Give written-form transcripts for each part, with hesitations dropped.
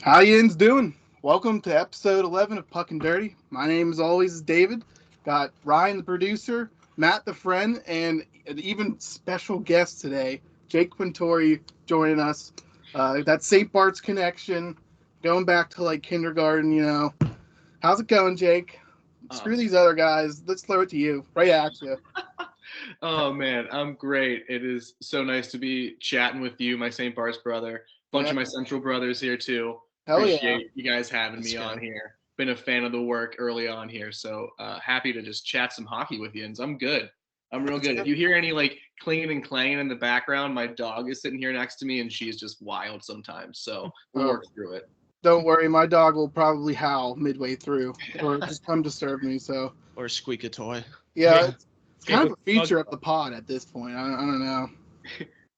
How yins doing? Welcome to episode 11 of Puckin Dirty. My name, as always, is David. Got Ryan, the producer, Matt, the friend, and an even special guest today, Jake Punturi, joining us. That St. Bart's connection, going back to like kindergarten. How's it going, Jake? Screw Um, these other guys. Let's throw it to you. Right at you. oh man, I'm great. It is so nice to be chatting with you, my St. Bart's brother. Bunch Yeah. of my Central brothers here too. Hell yeah. Appreciate you guys having Let's me on go. here. Been a fan of the work early on here, so happy to just chat some hockey with you. And I'm good. I'm real good. If you hear any like clinging and clanging in the background, my dog is sitting here next to me, and she's just wild sometimes. So we'll Oh, work through it. don't worry, my dog will probably howl midway through or just come disturb me. So, Or squeak a toy. yeah, Yeah. it's kind of a feature of the pod at this point. I don't know.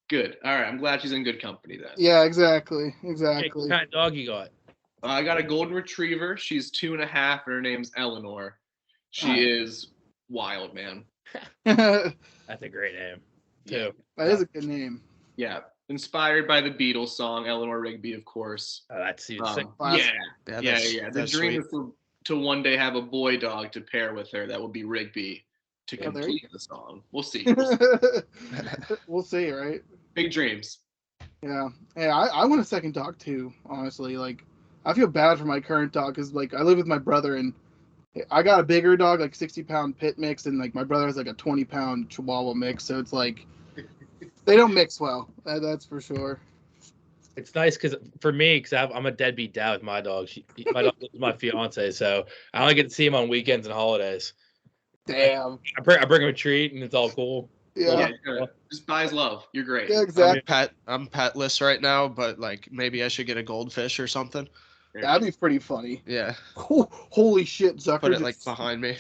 Good. All right. I'm glad she's in good company then. Yeah, exactly. Jake, Exactly. what kind of dog you got? I got a golden retriever. She's 2.5, and her name's Eleanor. She Oh. is wild, man. That That's a great name, Yeah. too. is a good name. Yeah, inspired by the Beatles song "Eleanor Rigby," of course. Oh, that's even sick. Classic. Yeah. The that's dream sweet. is to one day have a boy dog to pair with her. That would be Rigby to Oh, there you complete the song. We'll see. We'll see, right? Big dreams. Yeah. Hey, I want a second dog too, honestly. Like, I feel bad for my current dog because, like, I live with my brother and I got a bigger dog, like 60-pound pit mix, and, like, my brother has, like, a 20-pound Chihuahua mix. So it's like, they don't mix well. That's for sure. It's nice because for me, because I'm a deadbeat dad with my dog. My dog is my fiance, so I only get to see him on weekends and holidays. Damn. I bring him a treat, and it's all cool. Yeah. Just buys love. You're great. Yeah, exactly. I'm petless right now, but like maybe I should get a goldfish or something. That'd be pretty funny. Yeah, Holy shit, Zucker. put it like behind me.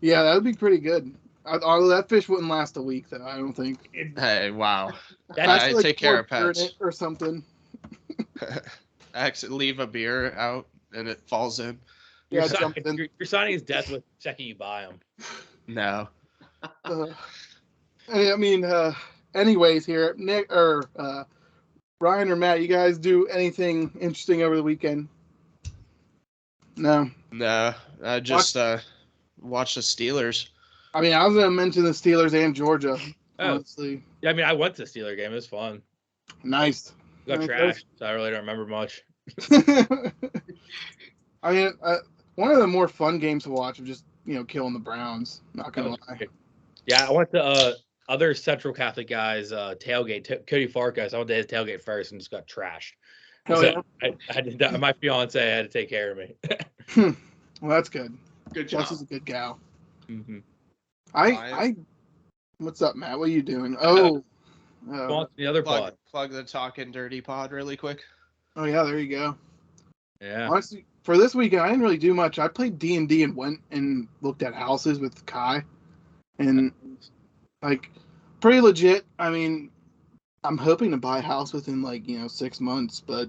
Yeah, that would be pretty good. Although that fish wouldn't last a week, though. I don't think. Hey, wow. That's I Like, take care of pour beer in pets. it or something. Leave a beer out and it falls in. Yeah, you're, jump in. you're signing his death with checking you buy him. No. Uh, I mean, anyways, here, Nick or Ryan or Matt, you guys do anything interesting over the weekend? No. No. I just watch the Steelers. I mean, I was gonna mention the Steelers and Georgia. Oh. Honestly, Yeah, I mean, I went to the Steeler game. It was fun. nice. Got Nice. trashed, so I really don't remember much. I mean, one of the more fun games to watch of just killing the Browns. Not gonna lie. Yeah, I went to other Central Catholic guys tailgate. Cody Fark guys. I went to his tailgate first and just got trashed. Oh, So I did that. My fiance had to take care of me. Well, that's good. Good job. Jess is a good gal. Mm-hmm. I what's up, Matt? What are you doing? Oh, On to the other pod. Plug the Talking Dirty pod really quick. oh yeah, there you go. Yeah. Honestly, for this weekend, I didn't really do much. I played D&D and went and looked at houses with Kai, and like pretty legit. I mean, I'm hoping to buy a house within 6 months, but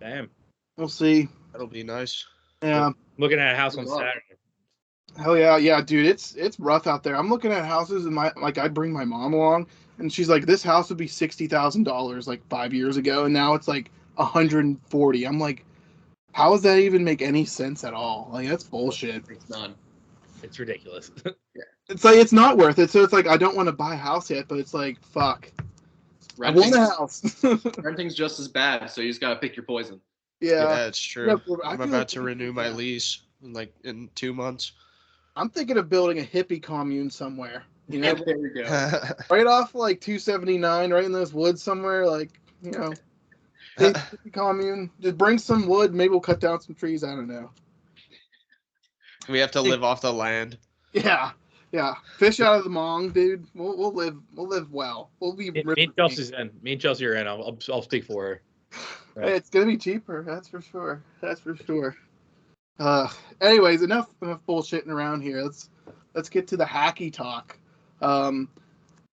Damn. we'll see. That'll be nice. Yeah, Looking at a house on Good luck. Saturday. hell yeah, dude. It's rough out there. I'm looking at houses and I bring my mom along, and she's like, this house would be $60,000 like 5 years ago, and now it's like 140. I'm like, how does that even make any sense at all? Like, that's bullshit. It's none. It's ridiculous. It's like it's not worth it. So it's like I don't want to buy a house yet, but it's like fuck. I want a house. Renting's just as bad, so you just gotta pick your poison. Yeah, It's true. Yeah, but I I'm feel about like to we- renew my yeah. lease in 2 months. I'm thinking of building a hippie commune somewhere. You know, There we go. right off like 279, right in those woods somewhere. Like hippie commune. Just bring some wood. Maybe we'll cut down some trees. I don't know. We have to live off the land. Yeah. Fish out of the mong, dude. We'll live. We'll live well. We'll be. Me and Chelsea's in. Me and Chelsea are in. I'll speak for her. Hey, it's gonna be cheaper. That's for sure. Anyways, enough bullshitting around here. Let's get to the hacky talk.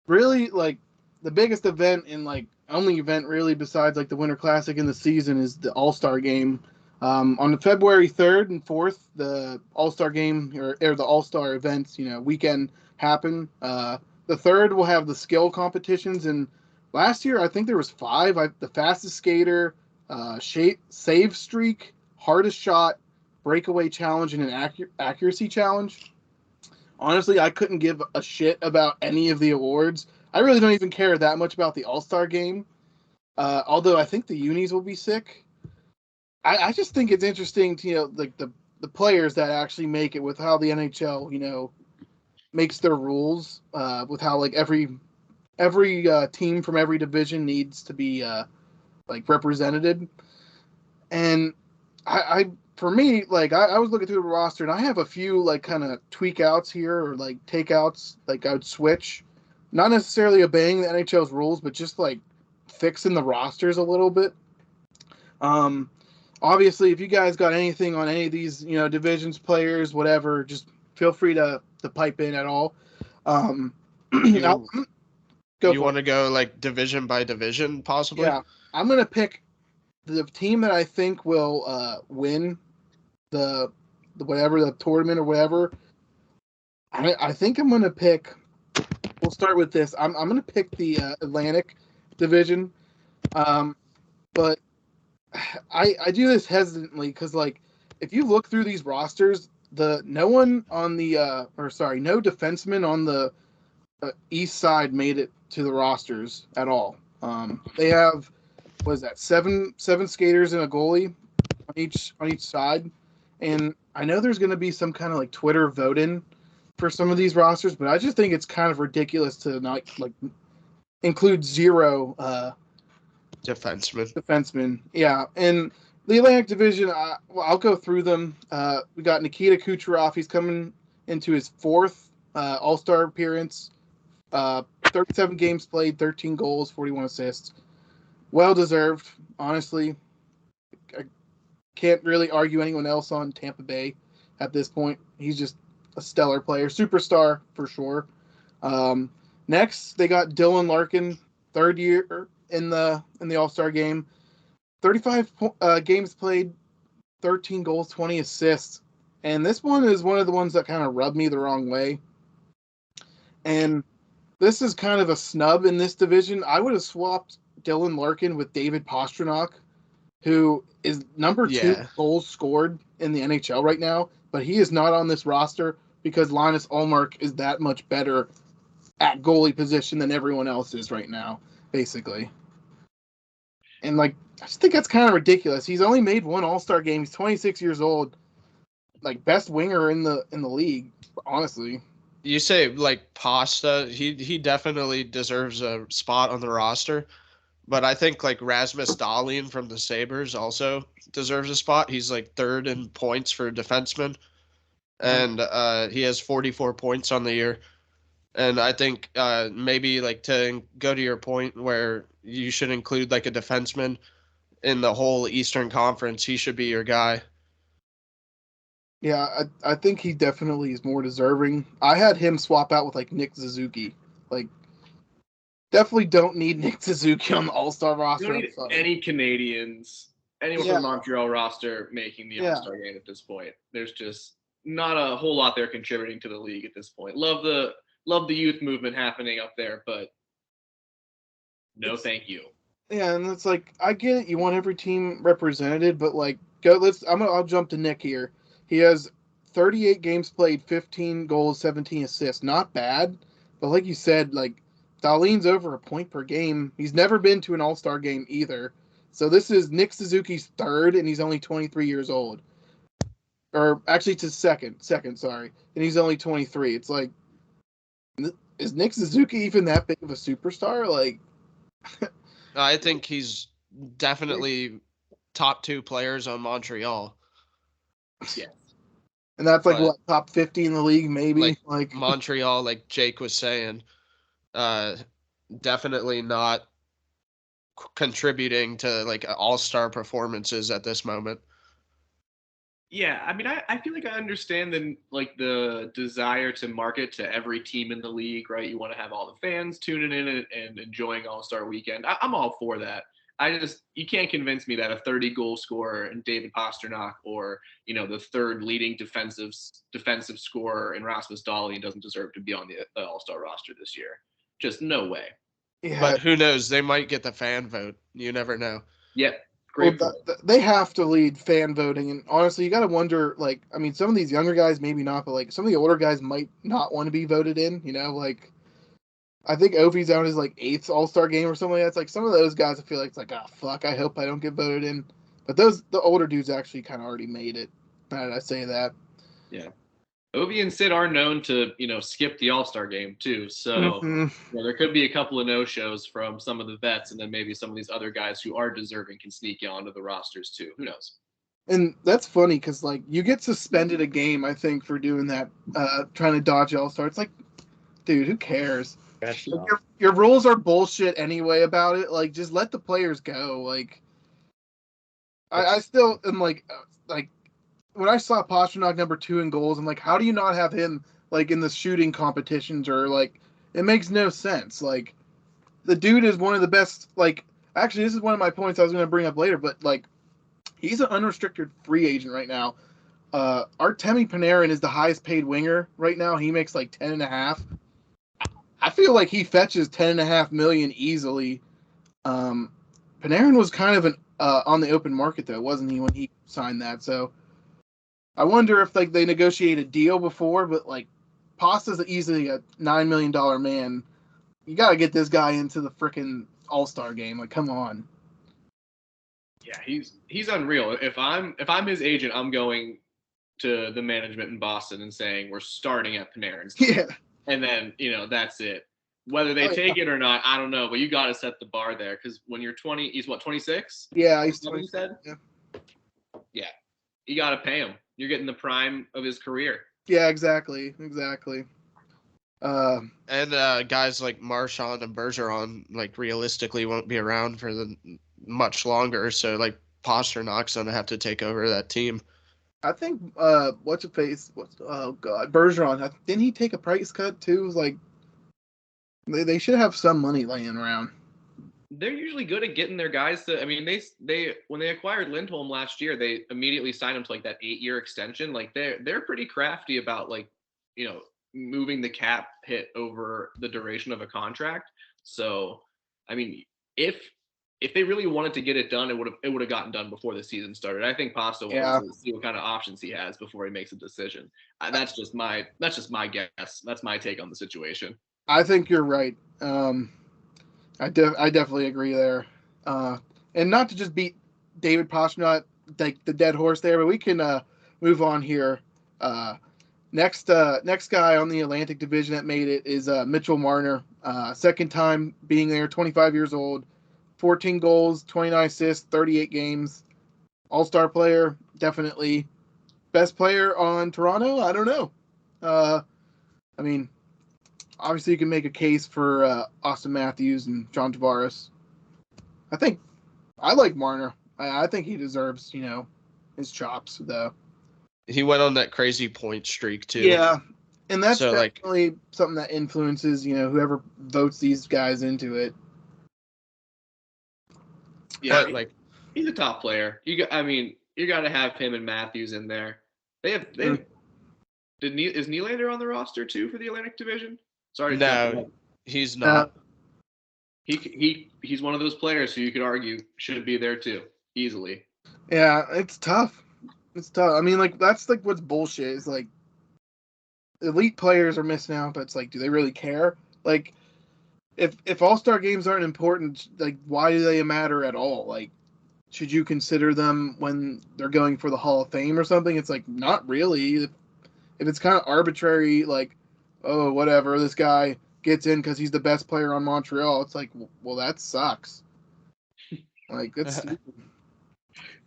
Really, like the biggest event and like only event really besides like the Winter Classic in the season is the All-Star Game. On the February 3rd and 4th, the All-Star Game or the All-Star events, weekend happen. The 3rd will have the skill competitions, and last year I think there was 5. The fastest skater, save streak, hardest shot, breakaway challenge, and an accuracy challenge. Honestly, I couldn't give a shit about any of the awards. I really don't even care that much about the All-Star game. Although I think the unis will be sick. I just think it's interesting to, like the players that actually make it with how the NHL, makes their rules, with how like every team from every division needs to be like represented. And I for me, like I was looking through the roster and I have a few like kind of tweak outs here or like takeouts, like I would switch. Not necessarily obeying the NHL's rules, but just like fixing the rosters a little bit. Obviously, if you guys got anything on any of these, divisions, players, whatever, just feel free to pipe in at all. You want to go like division by division, possibly? Yeah, I'm gonna pick the team that I think will win the whatever the tournament or whatever. I think I'm gonna pick. We'll start with this. I'm gonna pick the Atlantic Division, but I do this hesitantly because like if you look through these rosters, no one on the no defenseman on the east side made it to the rosters at all. They have what is that seven skaters and a goalie on each side, and I know there's going to be some kind of like Twitter voting for some of these rosters, but I just think it's kind of ridiculous to not like include zero defensemen. Yeah, and the Atlantic Division, I'll go through them. We got Nikita Kucherov. He's coming into his fourth All-Star appearance. 37 games played, 13 goals, 41 assists. Well deserved, honestly. I can't really argue anyone else on Tampa Bay at this point. He's just a stellar player, superstar for sure. Next, they got Dylan Larkin, third year in the All-Star game. 35 games played, 13 goals, 20 assists. And this one is one of the ones that kind of rubbed me the wrong way. And this is kind of a snub in this division. I would have swapped Dylan Larkin with David Pastrnak, who is number 2 goals scored in the NHL right now, but he is not on this roster because Linus Ullmark is that much better at goalie position than everyone else is right now, basically. And like, I just think that's kind of ridiculous. He's only made one All-Star game. He's 26 years old. Like, best winger in the league, honestly. You say like Pasta, he definitely deserves a spot on the roster. But I think like Rasmus Dahlin from the Sabres also deserves a spot. He's like third in points for defenseman. And he has 44 points on the year. And I think maybe like to go to your point where you should include like a defenseman in the whole Eastern Conference, he should be your guy. Yeah, I think he definitely is more deserving. I had him swap out with like Nick Suzuki. Like, definitely don't need Nick Suzuki on the All-Star roster. You don't need any Canadians, anyone from the Montreal roster making the All-Star game at this point. There's just not a whole lot they're contributing to the league at this point. Love the youth movement happening up there, but thank you. Yeah, and it's like I get it. You want every team represented, but like I'll jump to Nick here. He has 38 games played, 15 goals, 17 assists. Not bad, but like you said, like Dahlin's over a point per game. He's never been to an All-Star game either. So this is Nick Suzuki's third, and he's only 23 years old. Or actually, to second, sorry. And he's only 23. It's like, is Nick Suzuki even that big of a superstar? Like, I think he's definitely top 2 players on Montreal. Yeah. And that's like what, top 50 in the league, maybe? Like Montreal, like Jake was saying, definitely not contributing to like all-star performances at this moment. Yeah, I mean, I feel like I understand the desire to market to every team in the league, right? You want to have all the fans tuning in and enjoying All-Star Weekend. I'm all for that. You can't convince me that a 30 goal scorer in David Pastrnak or, the third leading defensive scorer in Rasmus Dahlin doesn't deserve to be on the All-Star roster this year. Just no way. Yeah. But who knows? They might get the fan vote. You never know. Yep. Great Well, point. they have to lead fan voting, and honestly, you got to wonder. Like, I mean, some of these younger guys maybe not, but like some of the older guys might not want to be voted in. You know, like I think Ofi's on his like 8th All-Star game or something like that. It's like some of those guys I feel like it's like, ah, fuck, I hope I don't get voted in. But the older dudes actually kind of already made it. Now that I say that. Yeah. Ovi and Sid are known to, skip the All-Star game too. So there could be a couple of no-shows from some of the vets, and then maybe some of these other guys who are deserving can sneak onto the rosters too. Who knows? And that's funny because like you get suspended a game, I think, for doing that, trying to dodge All-Star. It's like, dude, who cares? That's Like, dumb. your rules are bullshit anyway about it. Like, just let the players go. Like, I still am like when I saw Pasternak number 2 in goals, I'm like, how do you not have him like in the shooting competitions or like it makes no sense. Like, the dude is one of the best. Like, actually, this is one of my points I was going to bring up later, but like, he's an unrestricted free agent right now. Artemi Panarin is the highest paid winger right now. He makes like 10.5. I feel like he fetches 10.5 million easily. Panarin was kind of an on the open market though, wasn't he, when he signed that? So I wonder if like they negotiate a deal before, but like Pasta's easily a $9 million man. You got to get this guy into the freaking All-Star game. Like, come on. Yeah, he's unreal. If I'm his agent, I'm going to the management in Boston and saying we're starting at Panarin's. Yeah. And then, that's it. Whether they take it or not, I don't know. But you got to set the bar there because when you're 20, he's what, 26? Yeah, he's 20. You said? Yeah. You got to pay him. You're getting the prime of his career. Yeah, exactly. And guys like Marchand and Bergeron, like realistically, won't be around for the much longer. So like Pasternak's gonna have to take over that team. I think what's your face? Oh god, Bergeron. Didn't he take a price cut too? It was like they should have some money laying around. They're usually good at getting their guys to. I mean, they when they acquired Lindholm last year, they immediately signed him to like that 8-year extension. Like they're pretty crafty about like moving the cap hit over the duration of a contract. So, I mean, if they really wanted to get it done, it would have gotten done before the season started. I think Pasta wants to see what kind of options he has before he makes a decision. That's just my guess. That's my take on the situation. I think you're right. I definitely agree there. And not to just beat David Pastrnak, like the dead horse there, but we can move on here. Next guy on the Atlantic Division that made it is Mitchell Marner. Second time being there, 25 years old, 14 goals, 29 assists, 38 games. All-star player, definitely. Best player on Toronto? I don't know. I mean, obviously you can make a case for Austin Matthews and John Tavares. I like Marner. I think he deserves, his chops, though. He went on that crazy point streak too. Yeah, and that's so, definitely something that influences, whoever votes these guys into it. Yeah, he's a top player. You got to have him and Matthews in there. Is Nylander on the roster too for the Atlantic Division? Sorry, no, he's not. He's one of those players who you could argue should be there too, easily. Yeah, it's tough. I mean, like, that's like what's bullshit is like elite players are missing out, but it's like, do they really care? Like, if All-Star games aren't important, like, why do they matter at all? Like, should you consider them when they're going for the Hall of Fame or something? It's like, not really. If it's kind of arbitrary, like, oh, whatever, this guy gets in because he's the best player on Montreal, it's like, well, that sucks. Like, that's stupid.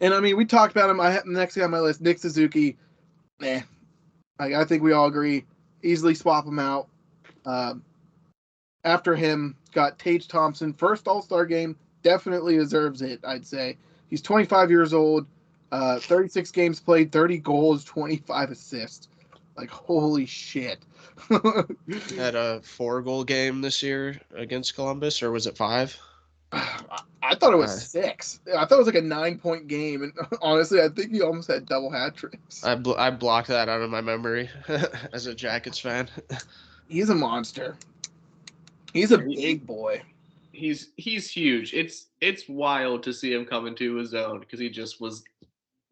And I mean, we talked about him. The next guy on my list, Nick Suzuki. I think we all agree. Easily swap him out. After him, got Tage Thompson. First All-Star game. Definitely deserves it, I'd say. He's 25 years old. 36 games played, 30 goals, 25 assists. Like, holy shit. Had a 4-goal game this year against Columbus, or was it 5? I thought it was 6. I thought it was like a 9-point game, and honestly, I think he almost had double hat tricks. I blocked that out of my memory as a Jackets fan. He's a monster. He's a big boy. he's huge. It's wild to see him come into his own because he just was,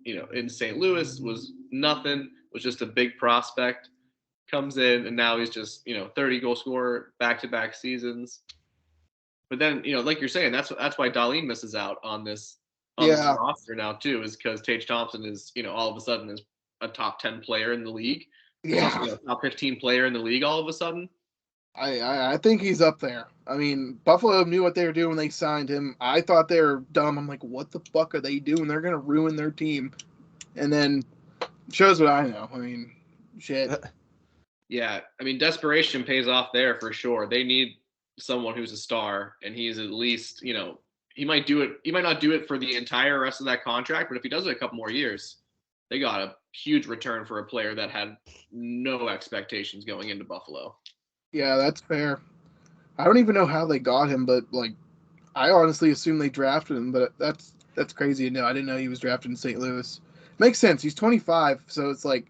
in St. Louis was nothing, was just a big prospect. Comes in and now he's just 30 goal scorer back-to-back seasons. But then like you're saying, that's why Dahlin misses out on this roster now too, is because Tage Thompson is all of a sudden is a top 10 player in the league. Yeah, He's, top 15 player in the league all of a sudden. I think he's up there. I mean, Buffalo knew what they were doing when they signed him. I thought they were dumb. I'm like, what the fuck are they doing? They're gonna ruin their team. And then shows what I know. I mean, shit. Yeah, I mean, desperation pays off there for sure. They need someone who's a star, and he's at least, he might do it. He might not do it for the entire rest of that contract, but if he does it a couple more years, they got a huge return for a player that had no expectations going into Buffalo. Yeah, that's fair. I don't even know how they got him, but like, I honestly assume they drafted him. But that's crazy to know. I didn't know he was drafted in St. Louis. Makes sense. He's 25, so it's like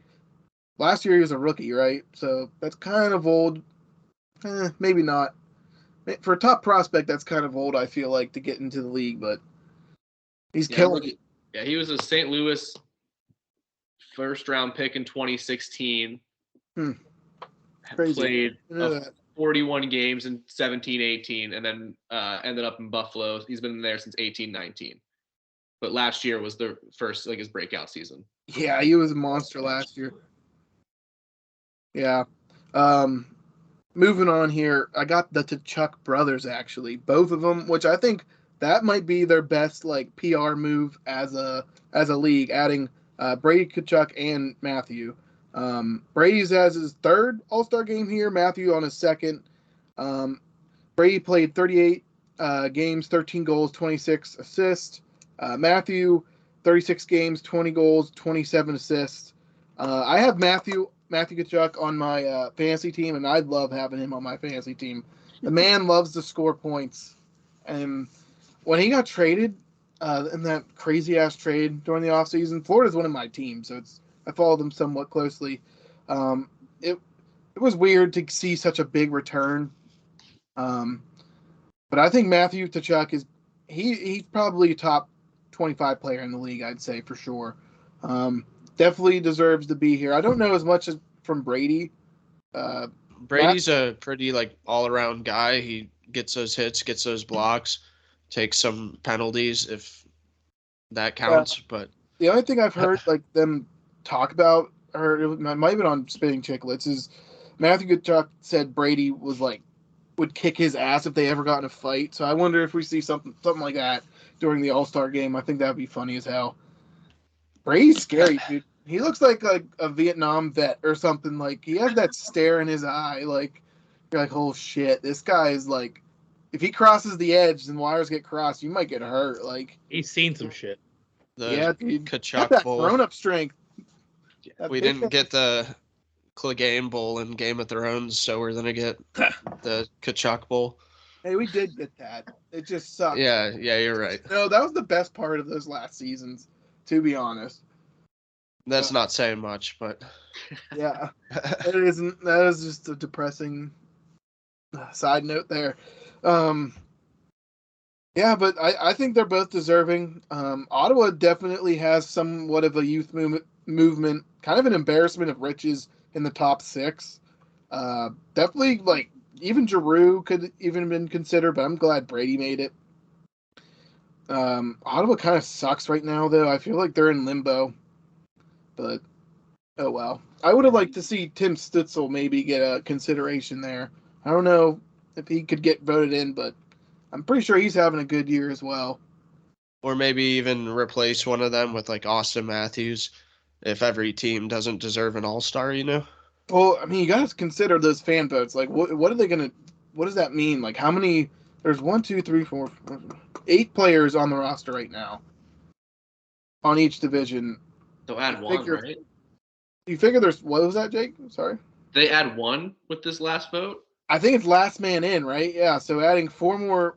last year he was a rookie, right? So that's kind of old. Maybe not. For a top prospect, that's kind of old, I feel like, to get into the league, but he's killing it. Yeah, he was a St. Louis first-round pick in 2016. Crazy. Played 41 games in 17-18, and then ended up in Buffalo. He's been there since 18-19. But last year was the first, his breakout season. Yeah, he was a monster last year. Yeah. Moving on here, I got the Tkachuk brothers, actually. Both of them, which I think that might be their best, PR move as a league, adding Brady Tkachuk and Matthew. Brady's has his third All-Star game here, Matthew on his second. Brady played 38 games, 13 goals, 26 assists. Matthew, 36 games, 20 goals, 27 assists. I have Matthew Tkachuk on my fantasy team, and I love having him on my fantasy team. The man loves to score points. And when he got traded in that crazy-ass trade during the offseason, Florida's one of my teams, so I follow them somewhat closely. It was weird to see such a big return. But I think Matthew Tkachuk he's probably a top 25 player in the league, I'd say, for sure. Definitely deserves to be here. I don't know as much as from Brady. Brady's a pretty all-around guy. He gets those hits, gets those blocks, takes some penalties if that counts. But the only thing I've heard them talk about, or it might have been on Spitting Chicklets, is Matthew Tkachuk said Brady was would kick his ass if they ever got in a fight. So I wonder if we see something like that during the All-Star game. I think that would be funny as hell. Brady's scary, dude. He looks like a Vietnam vet or something. He has that stare in his eye. You're like, oh shit, this guy is if he crosses the edge and wires get crossed, you might get hurt. He's seen some shit. Yeah, dude. Tkachuk that Bowl. Grown-up strength. We didn't get the Clegane Bowl in Game of Thrones, so we're gonna get the Tkachuk Bowl. Hey, we did get that. It just sucked. Yeah, you're right. No, that was the best part of those last seasons, to be honest. That's not saying much, but yeah, it isn't. That is just a depressing side note there. Yeah, but I think they're both deserving. Ottawa definitely has somewhat of a youth movement, kind of an embarrassment of riches in the top six. Definitely, even Giroux could even been considered, but I'm glad Brady made it. Ottawa kind of sucks right now, though. I feel like they're in limbo. But, oh well. I would have liked to see Tim Stützle maybe get a consideration there. I don't know if he could get voted in, but I'm pretty sure he's having a good year as well. Or maybe even replace one of them with Austin Matthews if every team doesn't deserve an all-star, Well, I mean, you got to consider those fan votes. What are they going to – what does that mean? How many – there's 1, 2, 3, 4, 8 players on the roster right now on each division. They'll add one, right? You figure there's – what was that, Jake? Sorry. They add one with this last vote? I think it's last man in, right? Yeah, so adding 4 more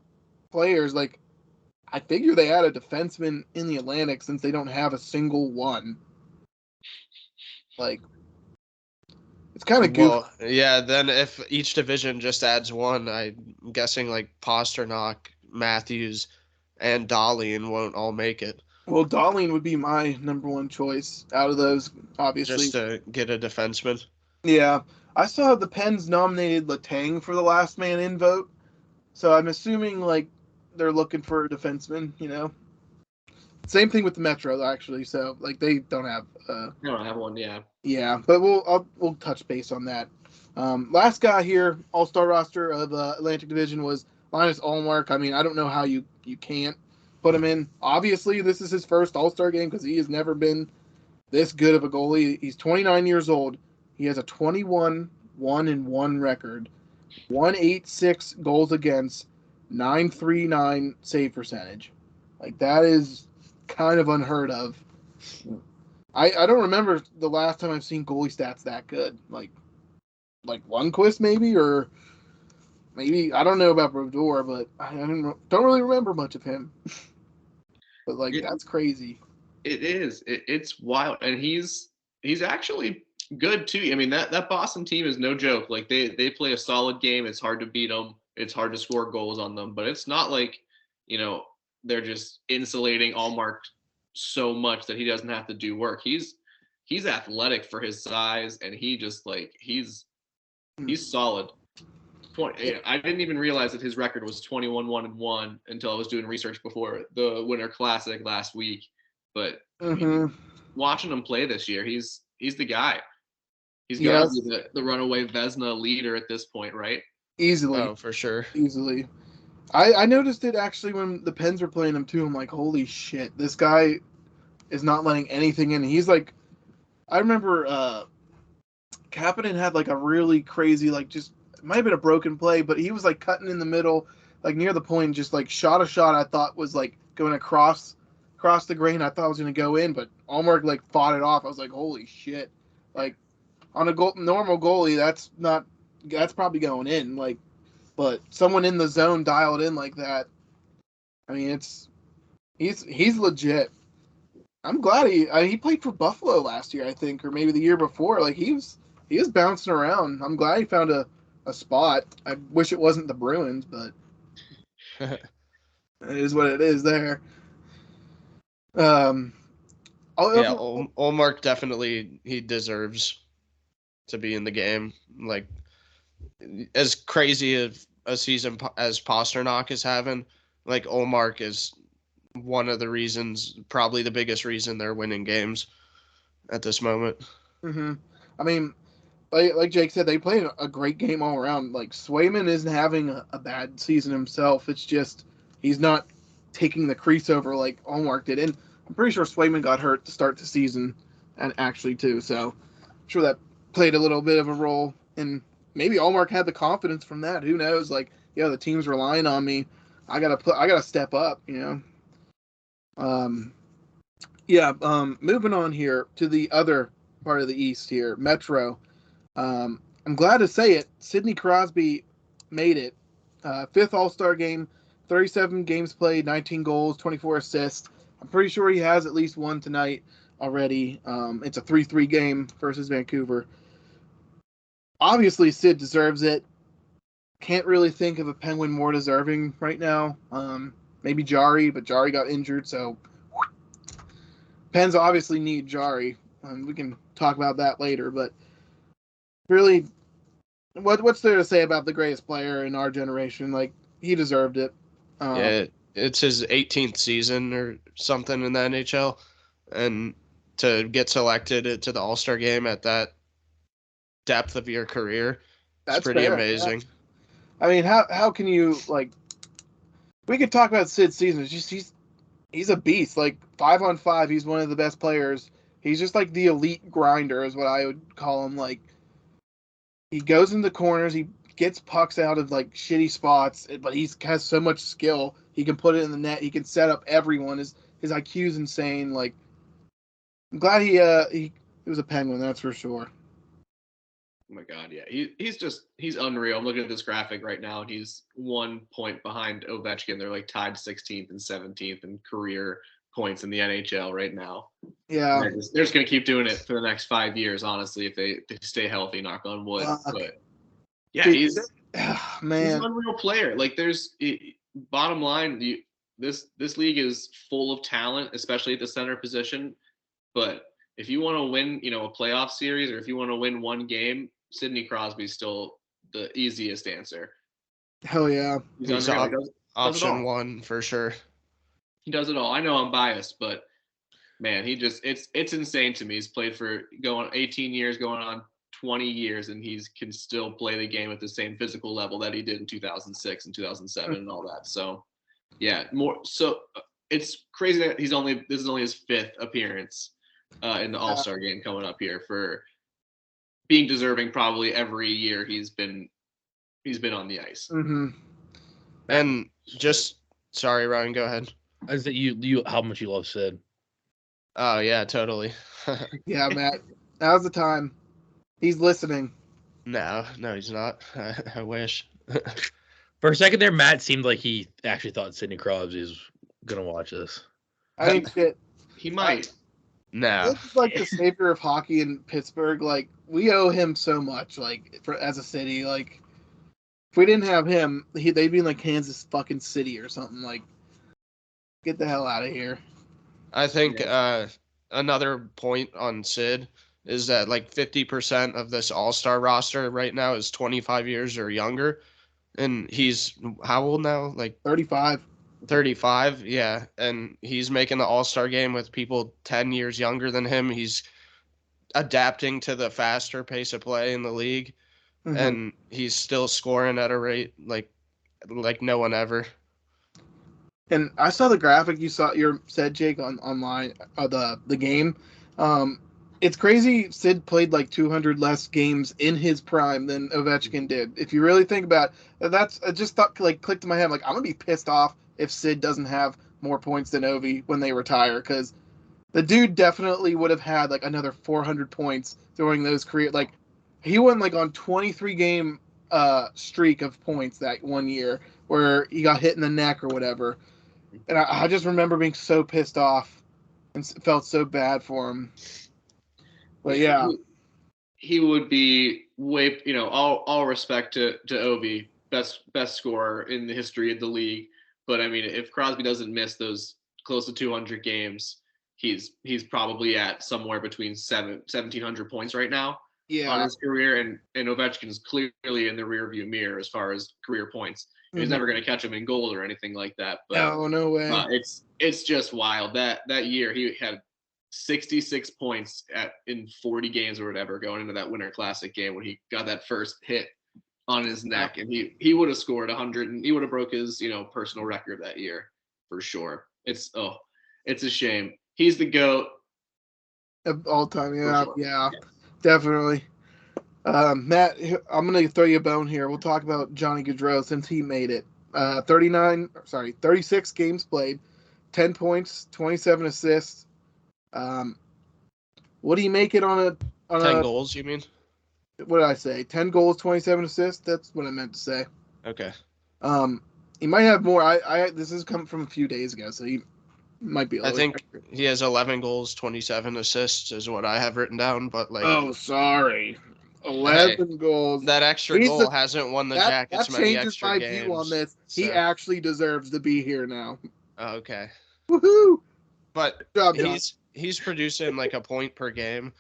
players, I figure they add a defenseman in the Atlantic since they don't have a single one. It's It's kind of goofy. Well, yeah. Then if each division just adds one, I'm guessing like Pasternak, Matthews, and Dahlian won't all make it Well, Darlene would be my number one choice out of those, obviously. just to get a defenseman. Yeah. I saw the Pens nominated Letang for the last man in vote. So I'm assuming like they're looking for a defenseman, you know. Same thing with the Metro actually. So like they don't have I don't have one. Yeah. yeah, but we'll touch base on that. Last guy here, All-Star roster of Atlantic Division was Linus Allmark. I mean, I don't know how you can't put him in. Obviously, this is his first All-Star game because he has never been this good of a goalie. He's 29 years old. He has a 21-1-1 record, 186 goals against, 939 save percentage. Like that is kind of unheard of. I don't remember the last time I've seen goalie stats that good. Like Lundqvist maybe, or maybe I don't know about Brodeur, but I don't really remember much of him. But like that's crazy. It is. It's wild, and he's actually good too. I mean that Boston team is no joke. Like they play a solid game. It's hard to beat them. It's hard to score goals on them, but it's not like they're just insulating Allmark so much that he doesn't have to do work. He's athletic for his size, and he just like he's solid. I didn't even realize that his record was 21-1-1 until I was doing research before the Winter Classic last week. But I mean, watching him play this year, he's the guy. He's got to be the runaway Vezina leader at this point, right? Easily. Oh, for sure. Easily. I noticed it actually when the Pens were playing him too. I'm like, holy shit, this guy is not letting anything in. He's like, I remember Kapanen had like a really crazy, like just, it might have been a broken play, but he was like cutting in the middle, like near the point, just like shot a shot I thought was like going across the grain. I thought it was going to go in, but Allmark like fought it off. I was like, holy shit. Like on a normal goalie, that's probably going in. Like, but someone in the zone dialed in like that. I mean, he's legit. I'm glad he played for Buffalo last year, I think, or maybe the year before. Like he was bouncing around. I'm glad he found a spot. I wish it wasn't the Bruins, but it is what it is there. Allmark definitely he deserves to be in the game. Like as crazy of a season as Pasternak is having, like Allmark is one of the reasons, probably the biggest reason they're winning games at this moment. Mm-hmm. I mean, like Jake said, they played a great game all around. Like Swayman isn't having a bad season himself. It's just he's not taking the crease over like Allmark did. And I'm pretty sure Swayman got hurt to start the season, and actually too. So I'm sure that played a little bit of a role. And maybe Allmark had the confidence from that. Who knows? Like, yeah, the team's relying on me. I gotta step up. Moving on here to the other part of the East here, Metro. I'm glad to say it. Sidney Crosby made it. Fifth All-Star game, 37 games played, 19 goals, 24 assists. I'm pretty sure he has at least one tonight already. It's a 3-3 game versus Vancouver. Obviously, Sid deserves it. Can't really think of a Penguin more deserving right now. Maybe Jari, but Jari got injured, so Pens obviously need Jari. We can talk about that later, but really, what's there to say about the greatest player in our generation? Like, he deserved it. Yeah, it's his 18th season or something in the NHL, and to get selected to the All-Star game at that depth of your career, that's pretty fair, amazing. Yeah. I mean, how can you, like, we could talk about Sid's season. It's just he's a beast. Like 5-on-5, he's one of the best players. He's just like the elite grinder, is what I would call him. Like he goes in the corners, he gets pucks out of like shitty spots, but he has so much skill. He can put it in the net. He can set up everyone. His IQ is insane. Like I'm glad he was a Penguin, that's for sure. Oh my God, yeah, he's unreal. I'm looking at this graphic right now, and he's 1 point behind Ovechkin. They're like tied 16th and 17th in career points in the NHL right now. Yeah. They're just going to keep doing it for the next 5 years, honestly, if they stay healthy, knock on wood. But yeah, Dude, he's man. an unreal player. Like bottom line, this league is full of talent, especially at the center position. But if you want to win, a playoff series, or if you want to win one game, Sidney Crosby's still the easiest answer. Hell yeah. He's option one for sure. He does it all. I know I'm biased, but man, it's insane to me. He's played for going 18 years, going on 20 years, and he can still play the game at the same physical level that he did in 2006 and 2007 and all that. So, yeah, it's crazy that this is only his 5th appearance in the All-Star game coming up here, for being deserving probably every year he's been on the ice. Mm-hmm. And sorry, Ryan, go ahead. Is that you how much you love Sid? Oh yeah, totally. Yeah, Matt. Now's the time. He's listening. No, he's not. I wish. For a second there, Matt seemed like he actually thought Sidney Crosby was gonna watch this. I mean, shit. He might. No. This is like the savior of hockey in Pittsburgh. Like, we owe him so much. Like, as a city, like, if we didn't have him, they'd be in like Kansas fucking City or something. Like, get the hell out of here. I think another point on Sid is that like 50% of this All-Star roster right now is 25 years or younger. And he's how old now? Like 35. 35, yeah. And he's making the All-Star game with people 10 years younger than him. He's adapting to the faster pace of play in the league. Mm-hmm. And he's still scoring at a rate like no one ever. And I saw the graphic you said, Jake, online the game. It's crazy. Sid played like 200 less games in his prime than Ovechkin did. If you really think about it, I just thought, like, clicked in my head, like, I'm gonna be pissed off if Sid doesn't have more points than Ovi when they retire, because the dude definitely would have had like another 400 points during those career. Like, he went like on 23 game streak of points that one year where he got hit in the neck or whatever. And I just remember being so pissed off and felt so bad for him. But yeah, he would be way, all respect to Ovi, best scorer in the history of the league. But I mean, if Crosby doesn't miss those close to 200 games, he's probably at somewhere between 1,700 points right now on his career, and Ovechkin's clearly in the rearview mirror as far as career points. He's never going to catch him in goal or anything like that. But no way. It's just wild. That year he had 66 points in 40 games or whatever going into that Winter Classic game when he got that first hit on his neck, and he would have scored 100, and he would have broke his personal record that year for sure. It's a shame. He's the GOAT of all time. Yeah, sure. Yeah, definitely. Matt, I'm going to throw you a bone here. We'll talk about Johnny Gaudreau since he made it. 36 games played, 10 points, 27 assists. What do you make it on 10 goals, you mean? What did I say? 10 goals, 27 assists? That's what I meant to say. Okay. He might have more. This has come from a few days ago, so he might be. I think he has 11 goals, 27 assists is what I have written down, but like. Oh, sorry. 11 goals. That extra goal hasn't won the Jackets many extra games. That changes my view on this. So. He actually deserves to be here now. Oh, okay. Woohoo! But he's producing like a point per game.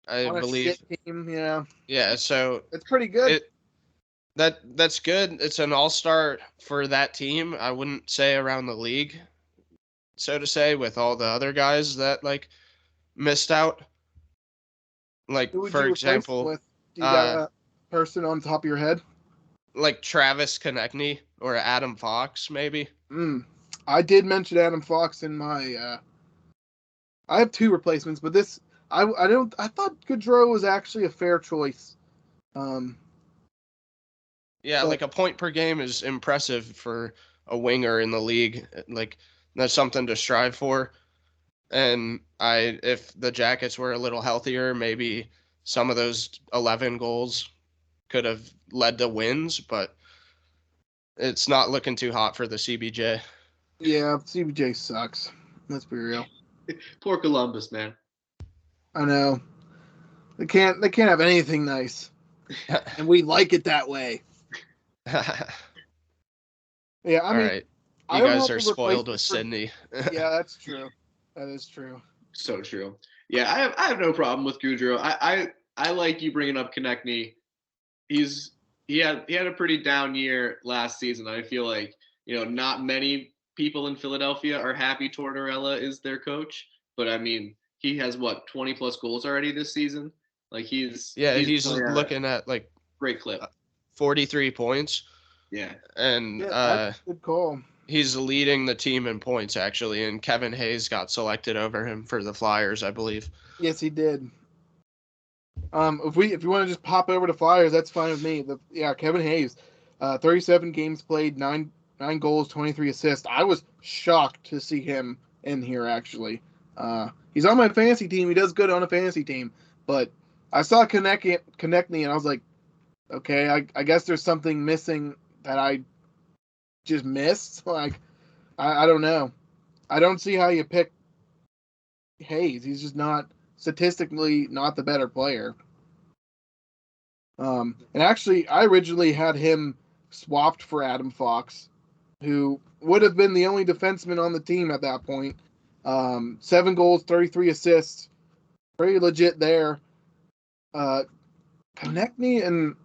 I believe. Team, yeah. Yeah, so it's pretty good. That's good. It's an all-star for that team. I wouldn't say around the league, so to say, with all the other guys that like missed out. Like, for example, do you got a person on top of your head? Like Travis Konechny or Adam Fox, maybe. I did mention Adam Fox in my. I have 2 replacements, but this I thought Gaudreau was actually a fair choice. Yeah, like a point per game is impressive for a winger in the league. Like, that's something to strive for. And if the Jackets were a little healthier, maybe some of those 11 goals could have led to wins, but it's not looking too hot for the CBJ. Yeah, CBJ sucks. Let's be real. Poor Columbus, man. I know. They can't have anything nice. And we like it that way. Yeah, I All mean, right. I You don't guys have are a spoiled replacement with for- Sydney. Yeah, that's true. That is true. So true. Yeah, I have no problem with Goudreau. I like you bringing up Konechny. He had a pretty down year last season. I feel like not many people in Philadelphia are happy Tortorella is their coach, but I mean he has 20 plus goals already this season. Like he's he's playing at a looking at like great clip. 43 points, Yeah, and Yeah, that's a good call. he's leading the team in points actually. And Kevin Hayes got selected over him for the Flyers, I believe. Yes, he did. If you want to just pop over to Flyers, that's fine with me. Kevin Hayes, 37 games played, nine goals, 23 assists. I was shocked to see him in here actually. He's on my fantasy team. He does good on a fantasy team, but I saw Konechny and I was like, okay, I guess there's something missing that I just missed. Like, I don't know. I don't see how you pick Hayes. He's just not statistically not the better player. And actually, I originally had him swapped for Adam Fox, who would have been the only defenseman on the team at that point. 7 goals, 33 assists, pretty legit there. Konechny and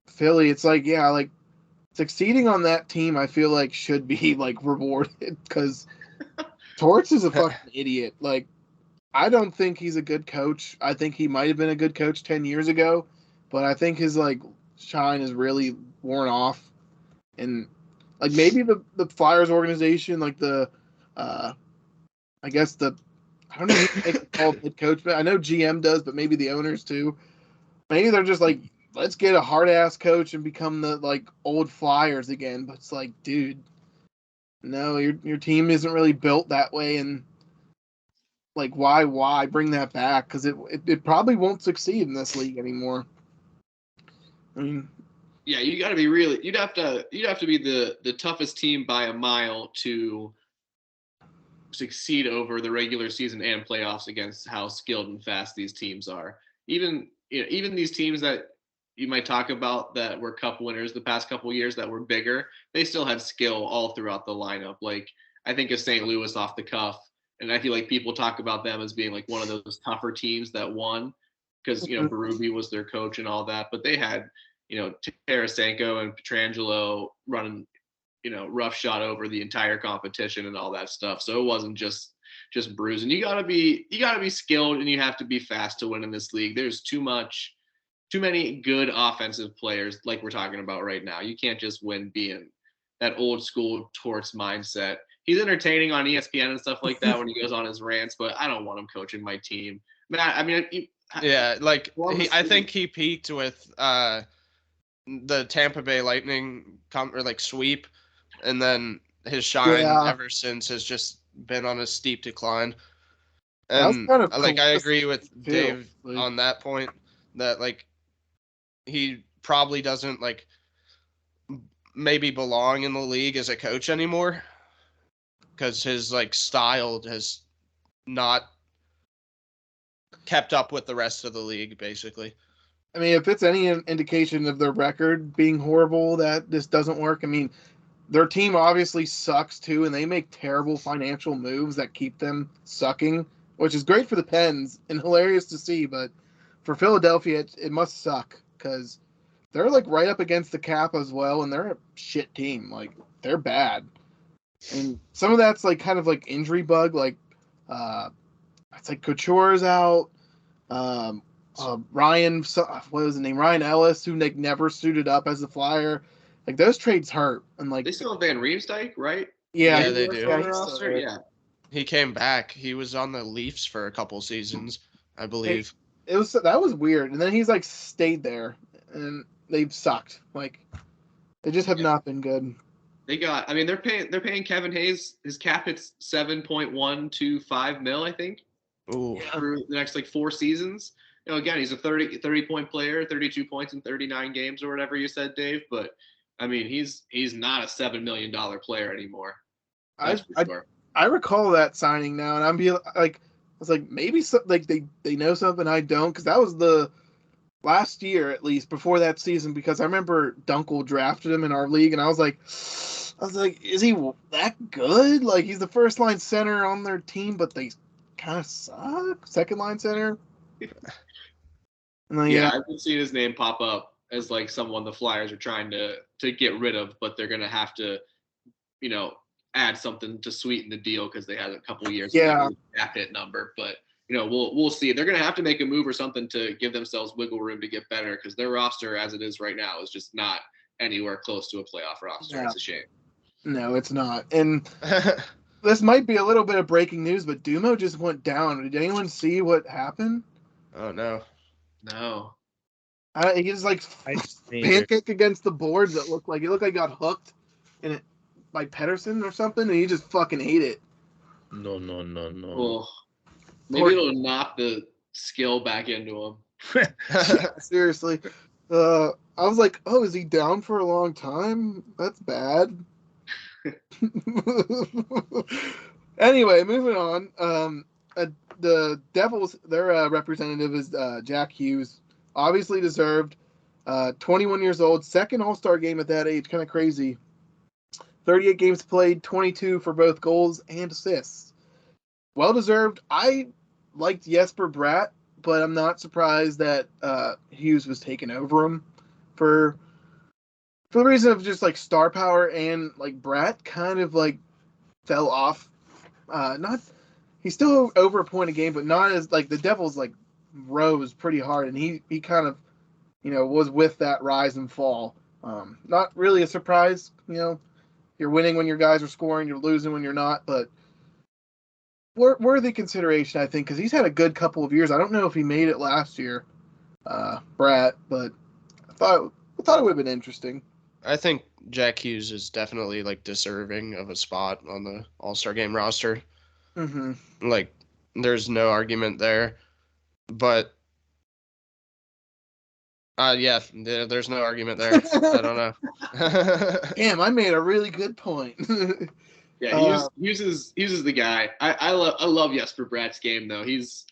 Philly, it's like, yeah, like succeeding on that team, I feel like should be like rewarded because Torts is a fucking idiot. Like, I don't think he's a good coach. I think he might have been a good coach 10 years ago, but I think his like shine is really worn off. And like maybe the Flyers organization, like I guess I don't know who they call head coach, but I know GM does, but maybe the owners too. Maybe they're just like, let's get a hard ass coach and become the like old Flyers again. But it's like, dude, no, your team isn't really built that way, and like why bring that back? Because it probably won't succeed in this league anymore. I mean, yeah, you got to be really. You'd have to be the toughest team by a mile to succeed over the regular season and playoffs against how skilled and fast these teams are. Even these teams that you might talk about that were cup winners the past couple of years that were bigger, they still had skill all throughout the lineup. Like I think of St. Louis off the cuff, and I feel like people talk about them as being like one of those tougher teams that won because Berube was their coach and all that, but they had Tarasenko and Pietrangelo running rough shot over the entire competition and all that stuff. So it wasn't just bruising. You gotta be skilled and you have to be fast to win in this league. There's too many good offensive players like we're talking about right now. You can't just win being that old school Torts mindset. He's entertaining on ESPN and stuff like that when he goes on his rants, but I don't want him coaching my team. Matt, I mean, I think he peaked with the Tampa Bay Lightning sweep, and then his shine ever since has just been on a steep decline. And kind of I agree with Dave on that point that like he probably doesn't like maybe belong in the league as a coach anymore because his like style has not kept up with the rest of the league basically. I mean, if it's any indication of their record being horrible that this doesn't work, I mean, their team obviously sucks too, and they make terrible financial moves that keep them sucking, which is great for the Pens and hilarious to see, but for Philadelphia, it must suck because they're like right up against the cap as well, and they're a shit team. Like, they're bad. And some of that's like kind of like injury bug, like it's like Couture's out. Ryan, what was his name? Ryan Ellis, who like never suited up as a Flyer. Like those trades hurt, and like they still have Van Riemsdyk, right? Yeah, they do. Yeah, he came back. He was on the Leafs for a couple seasons, I believe. That was weird, and then he's like stayed there, and they've sucked. Like they just have not been good. I mean, they're paying Kevin Hayes. His cap hits $7.125 million, I think. Ooh. For the next like 4 seasons. Again, he's a 30-point player, 32 points in 39 games or whatever you said, Dave. But I mean, he's not a $7 million player anymore. That's for sure. I recall that signing now, and I was like, maybe they know something I don't, because that was the last year at least before that season. Because I remember Dunkel drafted him in our league, and I was like, is he that good? Like, he's the first line center on their team, but they kind of suck. Second line center. And then, Yeah, I've been seeing his name pop up as like someone the Flyers are trying to get rid of, but they're gonna have to, add something to sweeten the deal because they had a couple of years Yeah. cap hit number. But we'll see. They're gonna have to make a move or something to give themselves wiggle room to get better, because their roster as it is right now is just not anywhere close to a playoff roster. Yeah. It's a shame. No, it's not. And this might be a little bit of breaking news, but Dumo just went down. Did anyone see what happened? Oh no. No. He just like I pancake against the board that looked like he got hooked in it by Pedersen or something, and he just fucking ate it. No. Well, maybe it'll knock the skill back into him. Seriously. I was like, oh, is he down for a long time? That's bad. Anyway, moving on. The Devils, their representative is Jack Hughes. Obviously deserved. 21 years old, second All-Star game at that age, kind of crazy. 38 games played, 22 for both goals and assists. Well deserved. I liked Jesper Bratt, but I'm not surprised that Hughes was taken over him for the reason of just like star power, and like Bratt kind of like fell off. He's still over a point a game, but not as like the Devils like rose pretty hard, and he kind of was with that rise and fall. Not really a surprise. You're winning when your guys are scoring, you're losing when you're not, but worthy consideration, I think, because he's had a good couple of years. I don't know if he made it last year, Bratt, but I thought it would have been interesting. I think Jack Hughes is definitely like deserving of a spot on the All-Star game roster. Mm-hmm. Like, there's no argument there. But yeah, there's no argument there. I don't know. Damn, I made a really good point. Yeah, Hughes is the guy. I love Jesper Bratt's game though.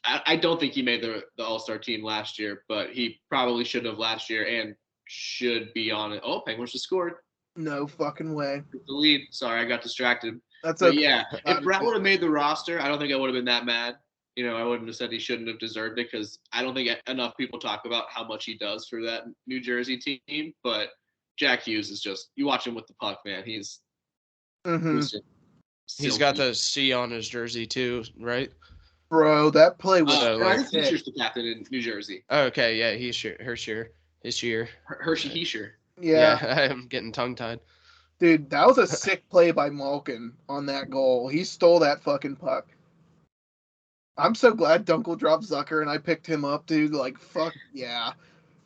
I don't think he made the All-Star team last year, but he probably should have last year and should be on it. Oh, Penguins just scored. No fucking way. The lead. Sorry, I got distracted. That's but okay. Yeah, if Bratt would have made the roster, I don't think I would have been that mad. I wouldn't have said he shouldn't have deserved it, because I don't think enough people talk about how much he does for that New Jersey team. But Jack Hughes is just, you watch him with the puck, man. He's He's got the C on his jersey too, right? Bro, that play was Heischer's the captain in New Jersey. Okay, yeah, Hershey. Yeah, I'm getting tongue-tied. Dude, that was a sick play by Malkin on that goal. He stole that fucking puck. I'm so glad Dunkel dropped Zucker and I picked him up, dude. Like, fuck yeah.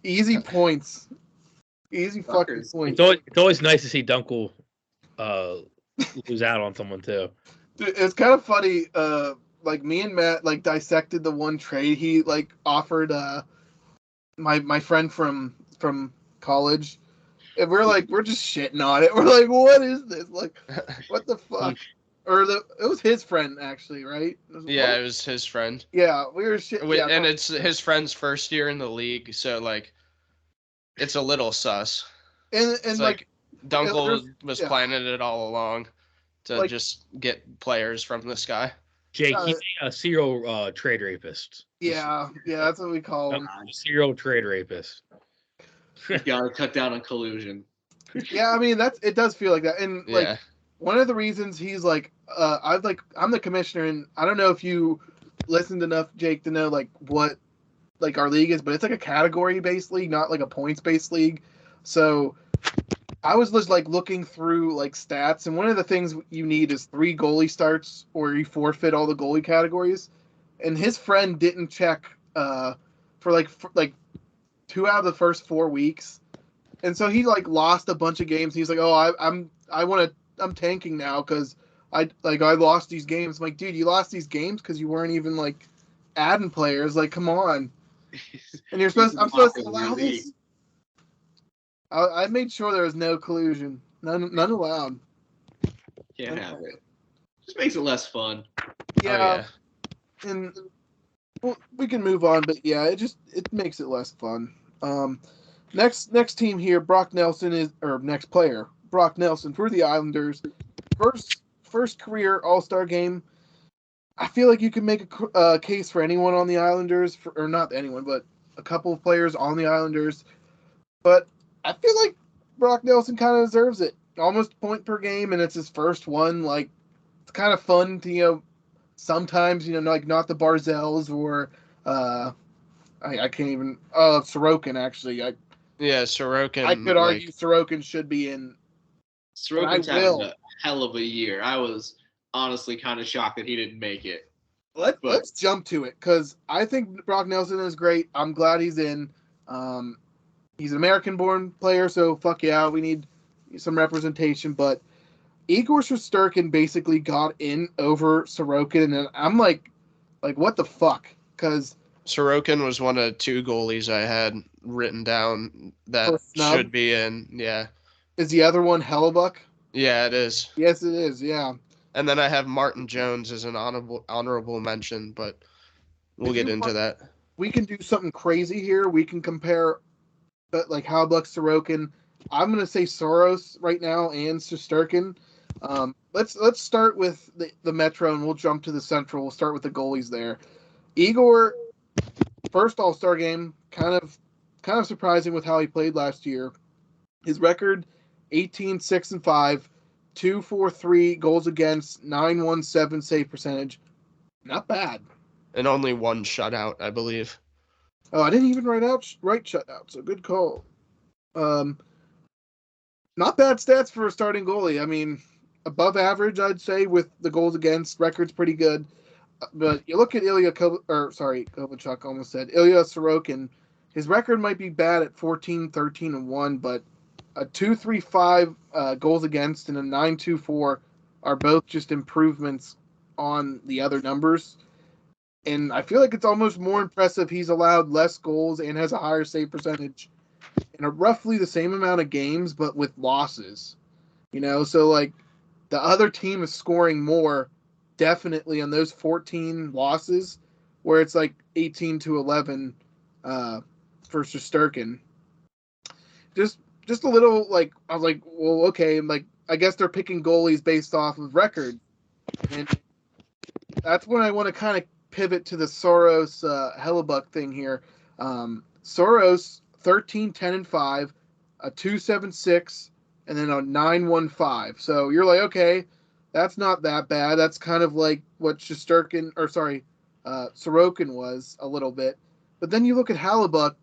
Easy points. Easy fucking points. It's always nice to see Dunkel lose out on someone too. Dude, it's kind of funny. Like, me and Matt like dissected the one trade he like offered my friend from college. And we're just shitting on it. We're like, what is this? Like, what the fuck? It was his friend, actually, right? It was his friend. Yeah, we were shit. Yeah, and it's his friend's first year in the league, so like, it's a little sus. And it's like Dunkel was planning it all along to just get players from this guy. Jake, he's a serial trade rapist. Yeah, that's what we call him. Serial trade rapist. You gotta cut down on collusion. Yeah, I mean it does feel like that, and like one of the reasons he's like, I'm the commissioner, and I don't know if you listened enough, Jake, to know like what like our league is, but it's like a category-based league, not like a points-based league. So I was just like looking through like stats, and one of the things you need is 3 goalie starts, or you forfeit all the goalie categories. And his friend didn't check for like 2 out of the first 4 weeks, and so he like lost a bunch of games. He's like, oh, I'm tanking now because I lost these games. I'm like, dude, you lost these games because you weren't even like adding players. Like, come on. And I'm supposed to allow this. I made sure there was no collusion. None allowed. Can't have it. Just makes it less fun. Yeah, and we can move on, but yeah, it makes it less fun. Next team here, next player, Brock Nelson for the Islanders. First career All-Star game. I feel like you can make a case for anyone on the Islanders, or not anyone, but a couple of players on the Islanders. But I feel like Brock Nelson kind of deserves it. Almost point per game, and it's his first one. Like, it's kind of fun to, sometimes, like not the Barzels or I can't even Sorokin actually. Sorokin. I could argue Sorokin should be in. Sorokin's having a hell of a year. I was honestly kind of shocked that he didn't make it. Let's jump to it because I think Brock Nelson is great. I'm glad he's in. He's an American-born player, so fuck yeah, we need some representation. But Igor Shesterkin basically got in over Sorokin, and I'm like what the fuck? Because Sorokin was one of two goalies I had written down that should be in. Yeah. Is the other one Hellebuck? Yeah, it is. Yes, it is. Yeah. And then I have Martin Jones as an honorable mention, but we'll get into that. We can do something crazy here. We can compare, like Hellebuck, Sorokin. I'm gonna say Soros right now and Shesterkin. Let's start with the Metro, and we'll jump to the Central. We'll start with the goalies there. Igor, first All-Star game, kind of surprising with how he played last year. His record, 18-6-5, 2.43 goals against, 9.17 save percentage. Not bad. And only one shutout, I believe. Oh, I didn't even write shutout, so good call. Not bad stats for a starting goalie. I mean, above average, I'd say, with the goals against. Record's pretty good. But you look at Ilya Kovalchuk, almost said. Ilya Sorokin, his record might be bad at 14-13-1, but a 2.35 goals against and a 9.24 are both just improvements on the other numbers. And I feel like it's almost more impressive he's allowed less goals and has a higher save percentage in a roughly the same amount of games, but with losses. So like the other team is scoring more definitely on those 14 losses, where it's like 18-11 for Shesterkin. Just a little, like, I was like, well, okay, like, I guess they're picking goalies based off of record. And that's when I want to kind of pivot to the Soros Hellebuck thing here. Soros, 13-10-5, a 2.76, and then a 9.15. So you're like, okay, that's not that bad. That's kind of like what Sorokin was a little bit. But then you look at Hellebuck,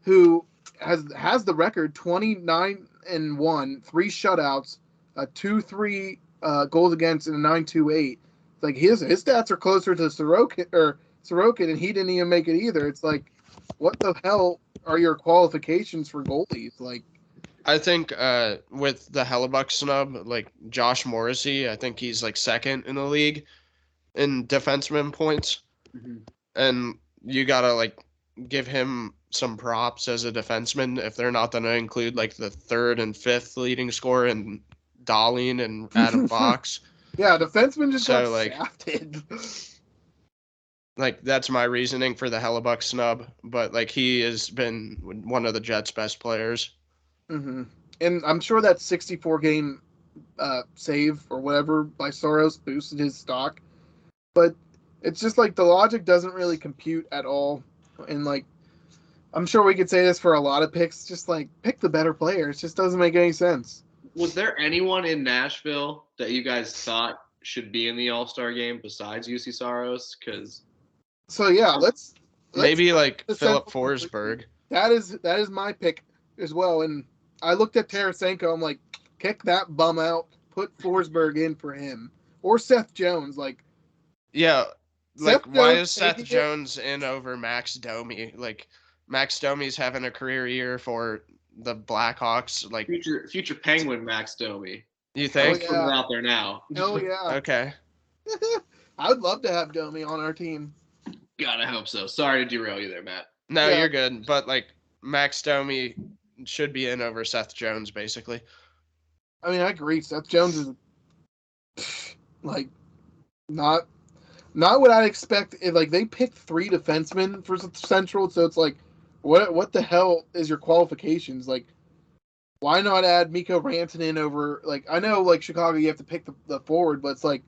who has the record 29-1, 3 shutouts, a 2.3 goals against, and a 9.28. Like his stats are closer to Sorokin, and he didn't even make it either. It's like, what the hell are your qualifications for goalies? Like, I think with the Hellebuck snub, like Josh Morrissey, I think he's like second in the league in defenseman points. Mm-hmm. And you gotta like give him some props as a defenseman if they're not going to include like the third and fifth leading scorer in Dahlin and Adam Fox. Yeah, defenseman just got shafted. Like, that's my reasoning for the Hellebuck snub, but like he has been one of the Jets' best players. Mm-hmm. And I'm sure that 64-game save or whatever by Soros boosted his stock, but it's just like the logic doesn't really compute at all. And like, I'm sure we could say this for a lot of picks. Just like, pick the better player. It just doesn't make any sense. Was there anyone in Nashville that you guys thought should be in the All-Star game besides UC Saros? So yeah, let's maybe like Philip Forsberg. That is my pick as well. And I looked at Tarasenko. I'm like, kick that bum out. Put Forsberg in for him or Seth Jones. Like, yeah, like why is Seth Jones in over Max Domi? Like, Max Domi's having a career year for the Blackhawks. Like future Penguin Max Domi. You think? Put it out there now. Oh yeah. Okay. I would love to have Domi on our team. God, I hope so. Sorry to derail you there, Matt. No, you're good. But like Max Domi should be in over Seth Jones, basically. I mean, I agree. Seth Jones is Like, not what I'd expect. Like, they picked 3 defensemen for Central, so it's like, what the hell is your qualifications? Like, why not add Mikko Rantanen over? Like, I know, like, Chicago, you have to pick the forward, but it's like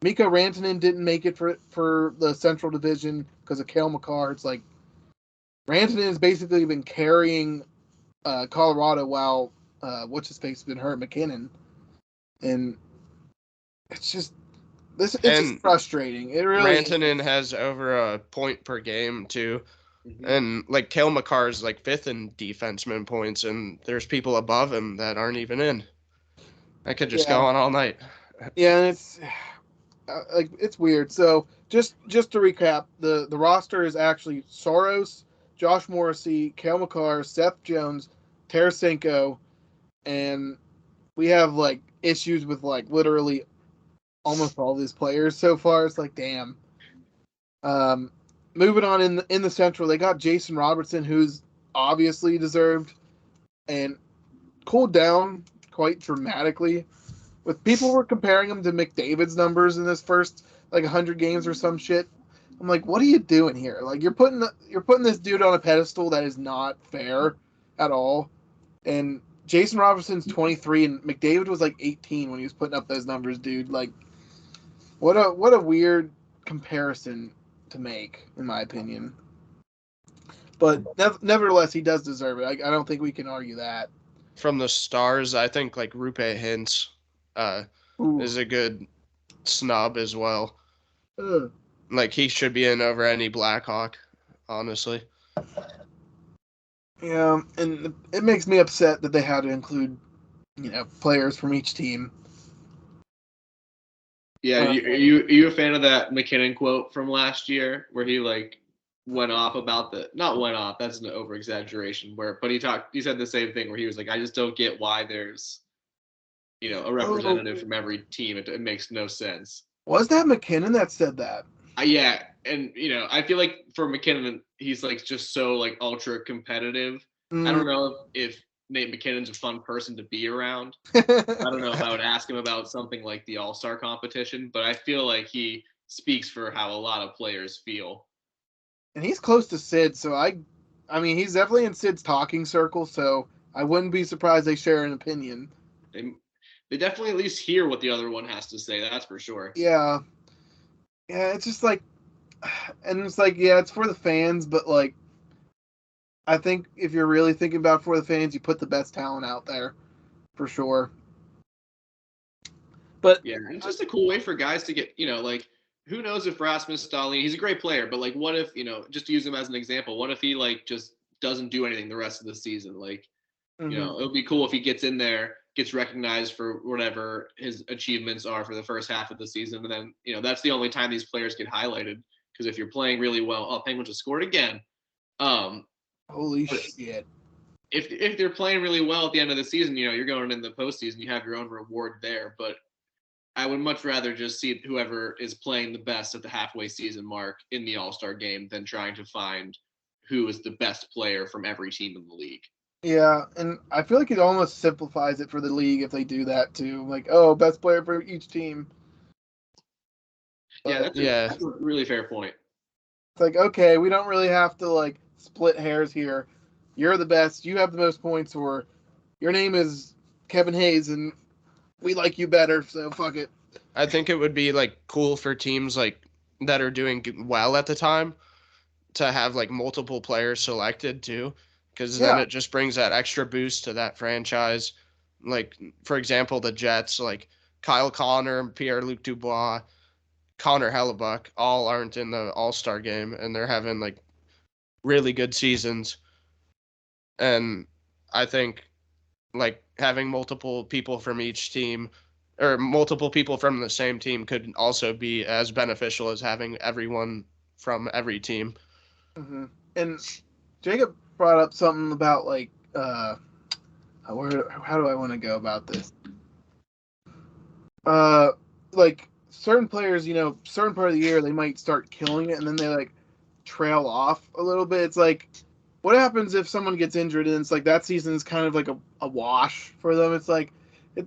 Mikko Rantanen didn't make it for the Central Division because of Cale Makar. It's like Rantanen has basically been carrying Colorado while what's his face has been hurt, McKinnon, and it's just just frustrating. It really Rantanen has over a point per game too. Mhm. And like Cale Makar is like 5th in defenseman points, and there's people above him that aren't even in. I could just go on all night. Yeah, and it's like it's weird. So just to recap, the roster is actually Soros, Josh Morrissey, Cale Makar, Seth Jones, Tarasenko, and we have like issues with like literally almost all these players so far. It's like damn. Moving on in the Central, they got Jason Robertson, who's obviously deserved and cooled down quite dramatically. With people were comparing him to McDavid's numbers in his first like 100 games or some shit. I'm like, what are you doing here? Like, you're putting this dude on a pedestal that is not fair at all. And Jason Robertson's 23, and McDavid was like 18 when he was putting up those numbers, dude. Like, what a weird comparison to make, in my opinion. But nevertheless, he does deserve it. I don't think we can argue that. From the Stars, I think like Rupe Hintz is a good snub as well. Like, he should be in over any Blackhawk, honestly. Yeah, and it makes me upset that they had to include, players from each team. Yeah, are you a fan of that McKinnon quote from last year where he like went off about not went off, that's an over exaggeration, but he said the same thing where he was like, I just don't get why there's a representative from every team. It makes no sense. Was that McKinnon that said that? Yeah, and I feel like for McKinnon, he's like just so like ultra competitive. I don't know if Nate McKinnon's a fun person to be around. I don't know if I would ask him about something like the All-Star competition, but I feel like he speaks for how a lot of players feel. And he's close to Sid, so I mean, he's definitely in Sid's talking circle, so I wouldn't be surprised they share an opinion. They definitely at least hear what the other one has to say, that's for sure. Yeah. Yeah, it's just like, and it's like, yeah, it's for the fans, but like, I think if you're really thinking about for the fans, you put the best talent out there, for sure. But yeah, it's just a cool way for guys to get, like, who knows if Rasmus Dahlin, he's a great player, but like, what if, just to use him as an example, what if he like just doesn't do anything the rest of the season? Like, it would be cool if he gets in there, gets recognized for whatever his achievements are for the first half of the season, and then that's the only time these players get highlighted. Because if you're playing really well, Penguins just scored again. Holy shit! If they're playing really well at the end of the season, you're going in the postseason, you have your own reward there. But I would much rather just see whoever is playing the best at the halfway season mark in the All-Star game than trying to find who is the best player from every team in the league. Yeah, and I feel like it almost simplifies it for the league if they do that too. Like, oh, best player for each team. But, that's a really fair point. It's like, okay, we don't really have to like split hairs here. You're the best. You have the most points, or your name is Kevin Hayes, and we like you better. So fuck it. I think it would be like cool for teams like that are doing well at the time to have like multiple players selected too, because then it just brings that extra boost to that franchise. Like, for example, the Jets, like Kyle Connor, Pierre-Luc Dubois, Connor Hellebuck, all aren't in the All-Star game, and they're having like really good seasons. And I think like having multiple people from each team or multiple people from the same team could also be as beneficial as having everyone from every team. Mm-hmm. And Jacob brought up something about like how do I want to go about this? Like certain players, certain part of the year they might start killing it, and then they like trail off a little bit. It's like, what happens if someone gets injured and it's like that season is kind of like a wash for them? It's like,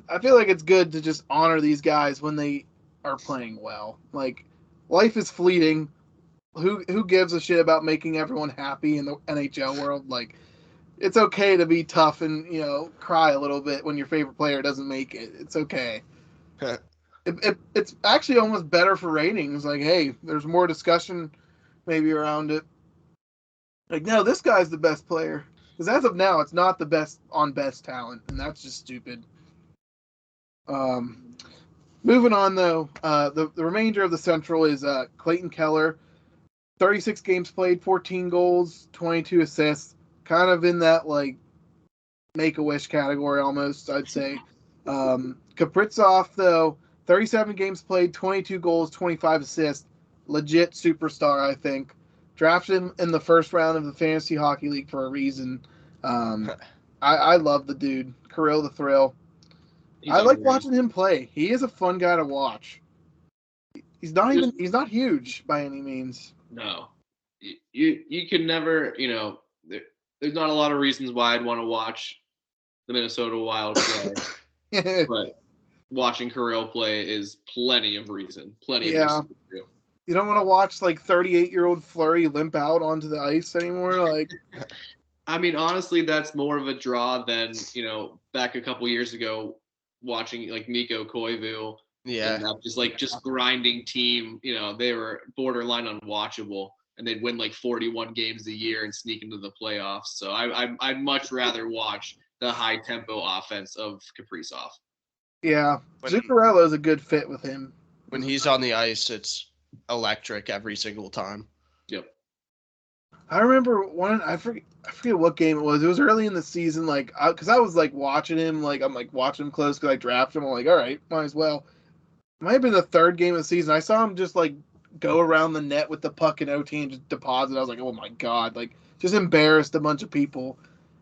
I feel like it's good to just honor these guys when they are playing well. Like, life is fleeting. Who gives a shit about making everyone happy in the NHL world? Like, it's okay to be tough and cry a little bit when your favorite player doesn't make it. It's okay. It's actually almost better for ratings. Like, hey, there's more discussion maybe around it. Like, no, this guy's the best player. Because as of now, it's not the best on best talent, and that's just stupid. Moving on, though, the remainder of the Central is Clayton Keller, 36 games played, 14 goals, 22 assists, kind of in that, like, make-a-wish category almost, I'd say. Kaprizov, though, 37 games played, 22 goals, 25 assists, legit superstar, I think. Drafted him in the first round of the Fantasy Hockey League for a reason. I love the dude, Kirill the Thrill. I like watching him play. He is a fun guy to watch. He's not huge by any means. No, you can never, there's not a lot of reasons why I'd want to watch the Minnesota Wild play, but watching Kirill play is plenty of reason. Plenty of reason to do. You don't want to watch like 38-year-old Fleury limp out onto the ice anymore. Like, I mean, honestly, that's more of a draw than back a couple years ago watching like Mikko Koivu. Yeah, and just grinding team. They were borderline unwatchable, and they'd win like 41 games a year and sneak into the playoffs. So I'd much rather watch the high tempo offense of Kaprizov. Yeah, Zuccarello is a good fit with him. When he's on the ice, it's electric every single time. Yep. I remember I forget what game it was. It was early in the season, like, because I was like watching him, like I'm like watching him close because I drafted him. I'm like, all right, might as well. It might have been the third game of the season. I saw him just like go around the net with the puck in OT and just deposit. I was like, oh my god, like just embarrassed a bunch of people.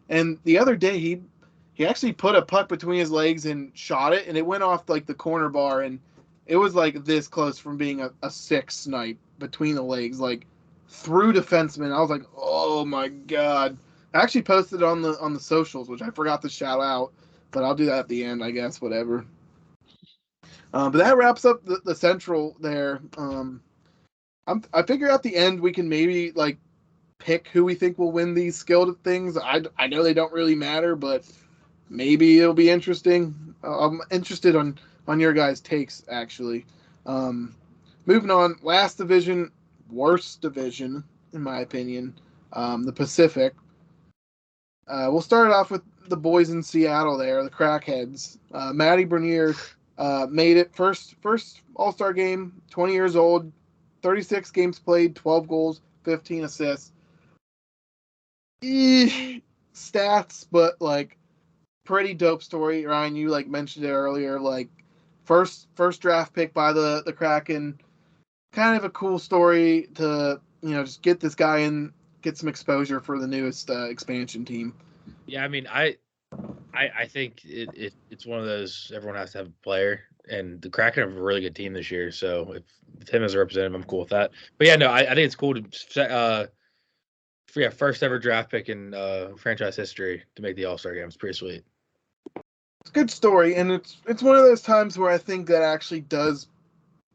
And the other day he actually put a puck between his legs and shot it, and it went off like the corner bar, and it was like this close from being a six snipe between the legs, like through defenseman. I was like, oh my god. I actually posted it on the socials, which I forgot to shout out, but I'll do that at the end, I guess, whatever. But that wraps up the Central there. I figure at the end we can maybe like pick who we think will win these skilled things. I know they don't really matter, but maybe it'll be interesting. I'm interested on your guys' takes, actually. Moving on, last division, worst division, in my opinion, the Pacific. We'll start off with the boys in Seattle there, the Crackheads. Matty Bernier made it first All-Star game, 20 years old, 36 games played, 12 goals, 15 assists. Stats, but like pretty dope story. Ryan, you like mentioned it earlier, like first draft pick by the Kraken. Kind of a cool story to just get this guy in, get some exposure for the newest expansion team. Yeah, I mean, I think it's one of those everyone has to have a player, and the Kraken have a really good team this year. So if him as a representative, I'm cool with that. But yeah, no, I think it's cool to first ever draft pick in franchise history to make the All-Star game. It's pretty sweet. It's a good story, and it's one of those times where I think that actually does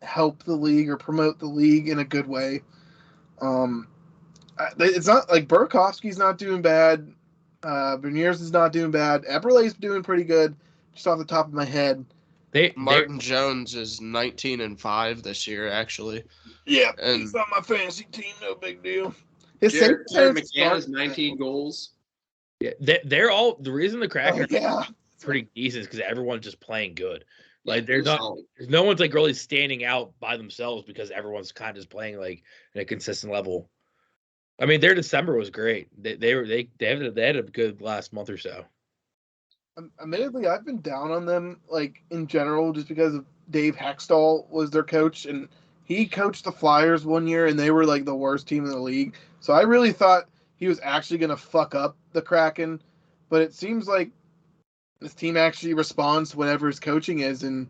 help the league or promote the league in a good way. It's not like Burakovsky's not doing bad. Bernier's is not doing bad. Eberle's doing pretty good, just off the top of my head. Martin Jones is 19-5 this year, actually. Yeah, and he's on my fantasy team. No big deal. Jared McCann has 19 goals. Yeah, they're all the reason the Kraken are pretty decent is because everyone's just playing good. Like there's no one's like really standing out by themselves because everyone's kind of just playing like at a consistent level. I mean, their December was great. They had a good last month or so. Admittedly, I've been down on them like in general just because of Dave Hextall was their coach, and he coached the Flyers one year and they were like the worst team in the league. So I really thought he was actually going to fuck up the Kraken, but it seems like this team actually responds to whatever his coaching is, and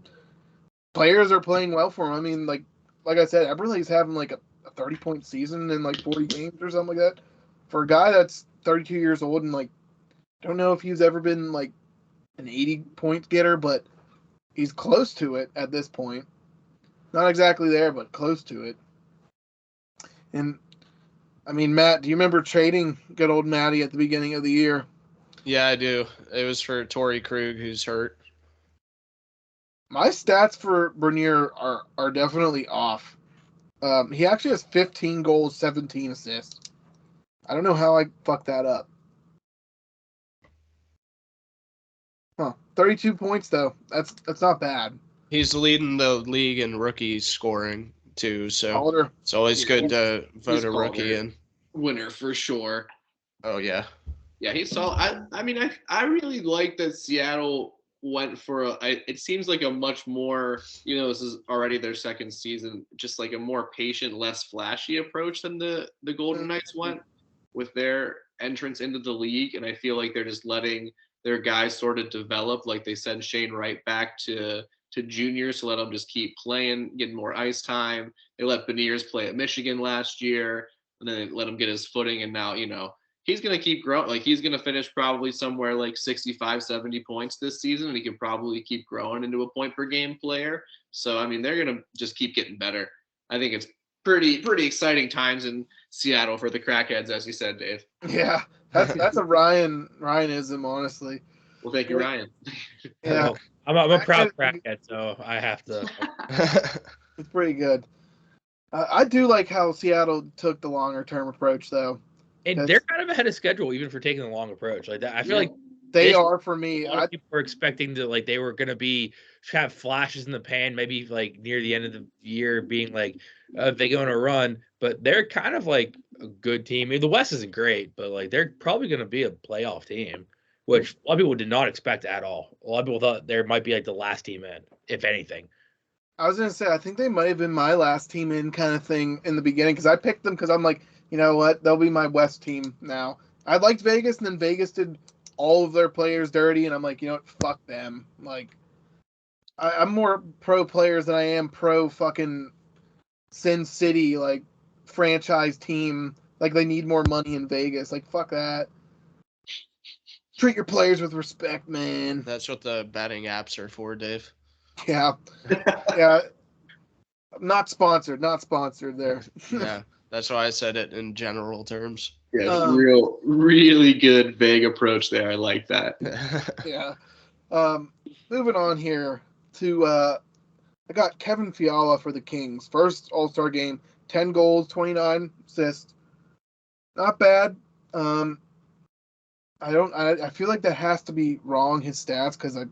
players are playing well for him. I mean, like I said, Eberle's having like a 30-point season in like 40 games or something like that. For a guy that's 32 years old and like, don't know if he's ever been like an 80-point getter, but he's close to it at this point. Not exactly there, but close to it. And I mean, Matt, do you remember trading good old Matty at the beginning of the year? Yeah, I do. It was for Torrey Krug, who's hurt. My stats for Bernier are definitely off. He actually has 15 goals, 17 assists. I don't know how I fucked that up. Huh. 32 points though. That's not bad. He's leading the league in rookie scoring too, so Calder. it's always good to vote He's a rookie Calder. in. Winner for sure. Oh yeah. Yeah, he saw. I mean, I really like that Seattle went for it seems like a much more, this is already their second season, just like a more patient, less flashy approach than the Golden Knights went with their entrance into the league. And I feel like they're just letting their guys sort of develop. Like they sent Shane Wright back to juniors to let him just keep playing, getting more ice time. They let Beniers play at Michigan last year, and then they let him get his footing. And now, he's going to keep growing. Like he's going to finish probably somewhere like 65, 70 points this season. And he can probably keep growing into a point per game player. So, I mean, they're going to just keep getting better. I think it's pretty exciting times in Seattle for the crackheads, as you said, Dave. Yeah, that's a Ryanism, honestly. Well, thank you, Ryan. Yeah, I'm a proud crackhead, so I have to. It's pretty good. I do like how Seattle took the longer term approach, though. And they're kind of ahead of schedule, even for taking the long approach like that. I feel like they are for me. A lot of people were expecting to they were going to have flashes in the pan, maybe like near the end of the year, being like they go on a run. But they're kind of like a good team. I mean, the West isn't great, but like they're probably going to be a playoff team, which a lot of people did not expect at all. A lot of people thought there might be like the last team in, if anything. I was going to say, I think they might have been my last team in kind of thing in the beginning because I picked them because I'm like, you know what, they'll be my West team now. I liked Vegas, and then Vegas did all of their players dirty, and I'm like, you know what, fuck them. Like, I'm more pro players than I am pro fucking Sin City, like, franchise team. Like, they need more money in Vegas. Like, fuck that. Treat your players with respect, man. That's what the betting apps are for, Dave. Yeah. Yeah. Not sponsored there. Yeah, that's why I said it in general terms. Yeah, really good vague approach there. I like that. Yeah. Moving on here to I got Kevin Fiala for the Kings. First All-Star game, 10 goals, 29 assists. Not bad. I feel like that has to be wrong, his stats, because that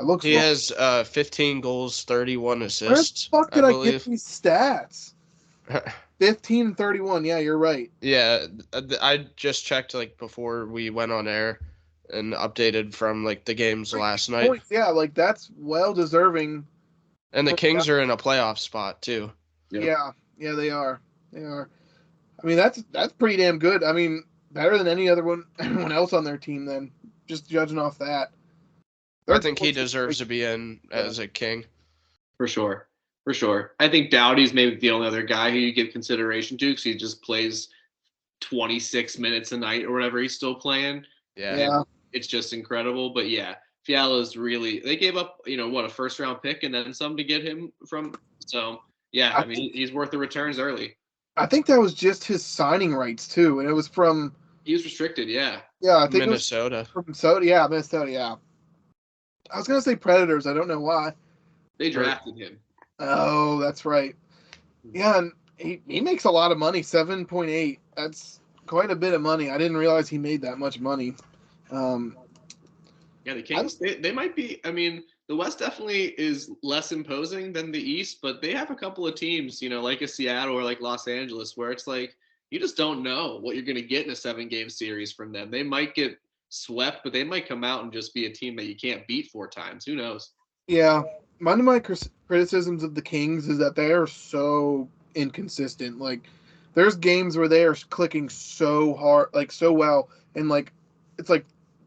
looks He wrong. has 15 goals, 31 assists. Where the fuck did I believe. get these stats? 15 and 31. Yeah, you're right. Yeah, I just checked like before we went on air and updated from like the games last night. Points, yeah, like that's well deserving. And the Kings are in a playoff spot too. Yeah, they are. I mean, that's pretty damn good. I mean, better than anyone else on their team. Then, just judging off that, I think he deserves to be in as a King. For sure. I think Doughty's maybe the only other guy who you give consideration to because he just plays 26 minutes a night or whatever he's still playing. Yeah. It's just incredible. But yeah, Fiala's really, they gave up, a first round pick and then some to get him from. So yeah, I mean, he's worth the returns early. I think that was just his signing rights too. And it was from. He was restricted. Yeah. Yeah. I think Minnesota. It was from Minnesota. Yeah. Minnesota. Yeah. I was going to say Predators. I don't know why. They drafted him. Oh, that's right. Yeah, and he makes a lot of money, 7.8. That's quite a bit of money. I didn't realize he made that much money. Yeah, the Kings, they might be, I mean, the West definitely is less imposing than the East, but they have a couple of teams, like a Seattle or like Los Angeles, where it's like, you just don't know what you're going to get in a 7-game series from them. They might get swept, but they might come out and just be a team that you can't beat 4 times. Who knows? Yeah. One of my criticisms of the Kings is that they are so inconsistent. Like, there's games where they are clicking so hard, like so well, and like it's like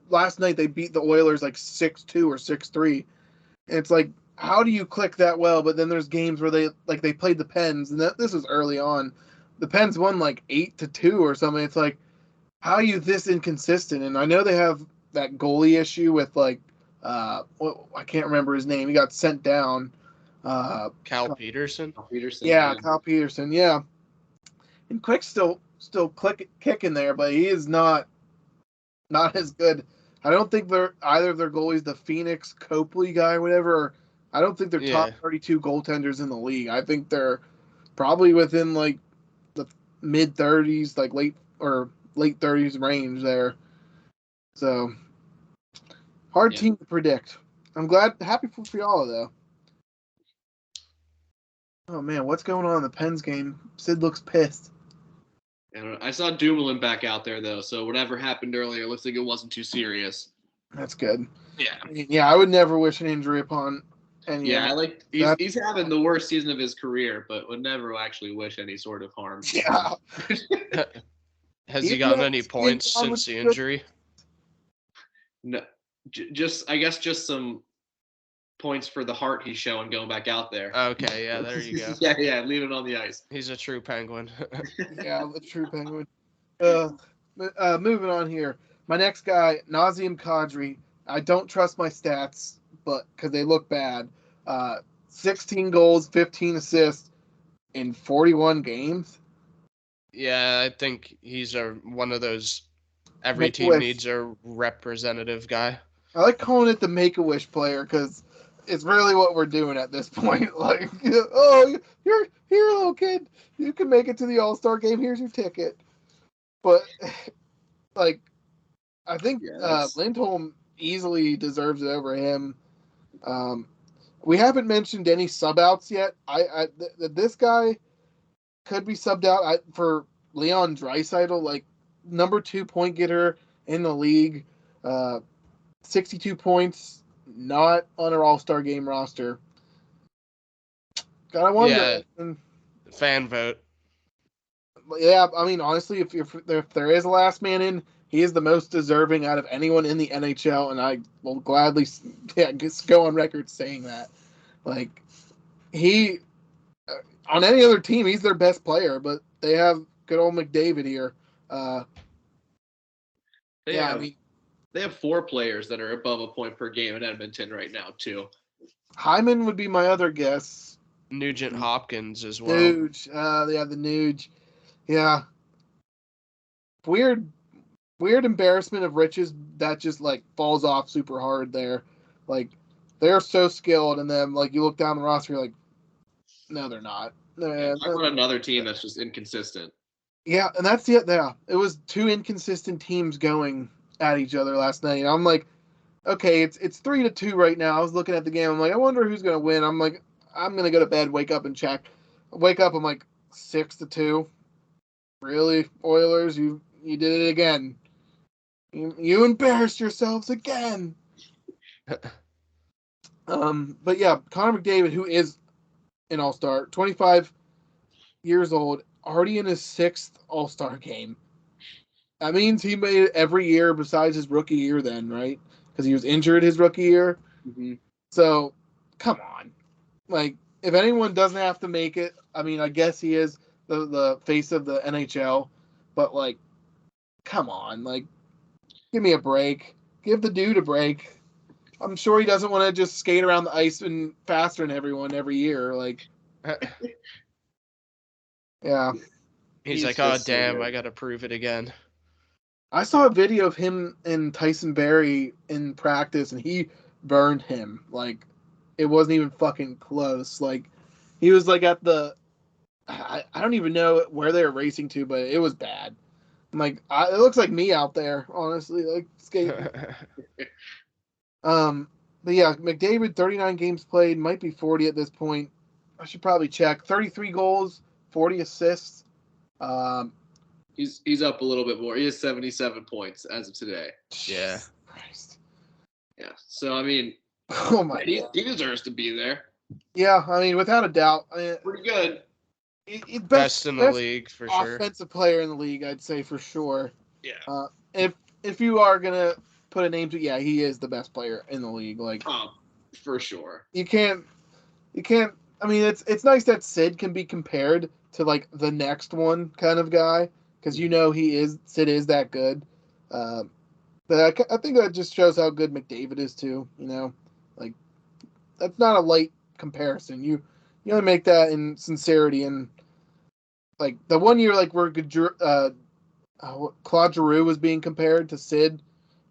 last night they beat the Oilers like 6-2 or 6-3, and it's like, how do you click that well? But then there's games where they played the Pens, and this was early on. The Pens won like 8-2 or something. It's like, how are you this inconsistent? And I know they have that goalie issue with like. I can't remember his name. He got sent down. Cal Peterson. Peterson. Yeah, Kyle Peterson. Yeah, and Quick's still kicking there, but he is not as good. I don't think they're either of their goalies, the Phoenix Copley guy, or whatever. I don't think they're top 32 goaltenders in the league. I think they're probably within like the mid 30s, like late 30s range there. So hard team to predict. I'm happy for y'all though. Oh man, what's going on in the Pens game? Sid looks pissed. I saw Dumoulin back out there though, so whatever happened earlier looks like it wasn't too serious. That's good. Yeah. I would never wish an injury upon any. Yeah, he's having the worst season of his career, but would never actually wish any sort of harm. Yeah. Has he gotten any points since the injury? No, I guess just some points for the heart he's showing going back out there. Okay, yeah, there you go. yeah, leave it on the ice. He's a true Penguin. Yeah, the true Penguin. Moving on here. My next guy, Nazem Kadri. I don't trust my stats, but because they look bad. 16 goals, 15 assists in 41 games. Yeah, I think he's one of those every team needs a representative guy. I like calling it the Make-A-Wish player because it's really what we're doing at this point. Like, oh, you're here, little kid. You can make it to the All-Star game. Here's your ticket. But, like, I think Lindholm easily deserves it over him. We haven't mentioned any sub-outs yet. This guy could be subbed out for Leon Draisaitl, like, number 2 point getter in the league. 62 points, not on our All-Star game roster. Gotta wonder. Yeah, fan vote. Yeah, I mean, honestly, if there is a last man in, he is the most deserving out of anyone in the NHL, and I will gladly just go on record saying that. Like, he, on any other team, he's their best player, but they have good old McDavid here. They have 4 players that are above a point per game in Edmonton right now, too. Hyman would be my other guess. Nugent Hopkins as well. Nuge. The Nuge. Yeah. Weird embarrassment of riches that just, like, falls off super hard there. Like, they're so skilled, and then, like, you look down the roster, you're like, no, they're not. Talk about another team that's just inconsistent. Yeah, and that's it. Yeah, it was 2 inconsistent teams going at each other last night. And I'm like, okay, it's 3-2 right now. I was looking at the game. I'm like, I wonder who's gonna win. I'm like, I'm gonna go to bed, wake up and check. Wake up, I'm like 6-2. Really, Oilers? You did it again. You embarrassed yourselves again. But yeah, Connor McDavid, who is an All-Star, 25 years old, already in his 6th All-Star game. That means he made it every year besides his rookie year then, right? Because he was injured his rookie year. Mm-hmm. So, come on. Like, if anyone doesn't have to make it, I mean, I guess he is the face of the NHL. But, like, come on. Like, give me a break. Give the dude a break. I'm sure he doesn't want to just skate around the ice and faster than everyone every year. Like, yeah. He's like, oh, damn, I got to prove it again. I saw a video of him and Tyson Berry in practice, and he burned him. Like, it wasn't even fucking close. Like, he was, like, at the... I don't even know where they were racing to, but it was bad. I'm like, it looks like me out there, honestly, like, skating. But yeah, McDavid, 39 games played, might be 40 at this point. I should probably check. 33 goals, 40 assists. He's up a little bit more. He has 77 points as of today. Yeah. Christ. Yeah. So I mean, oh my God. He deserves to be there. Yeah, I mean, without a doubt. Pretty good. Best in the league for sure. Offensive player in the league, I'd say for sure. Yeah. If you are gonna put a name to, yeah, he is the best player in the league. Like, for sure. You can't. I mean, it's nice that Sid can be compared to like the next one kind of guy. Because Sid is that good. But I think that just shows how good McDavid is too, Like, that's not a light comparison. You only make that in sincerity, and like the one year like where Claude Giroux was being compared to Sid,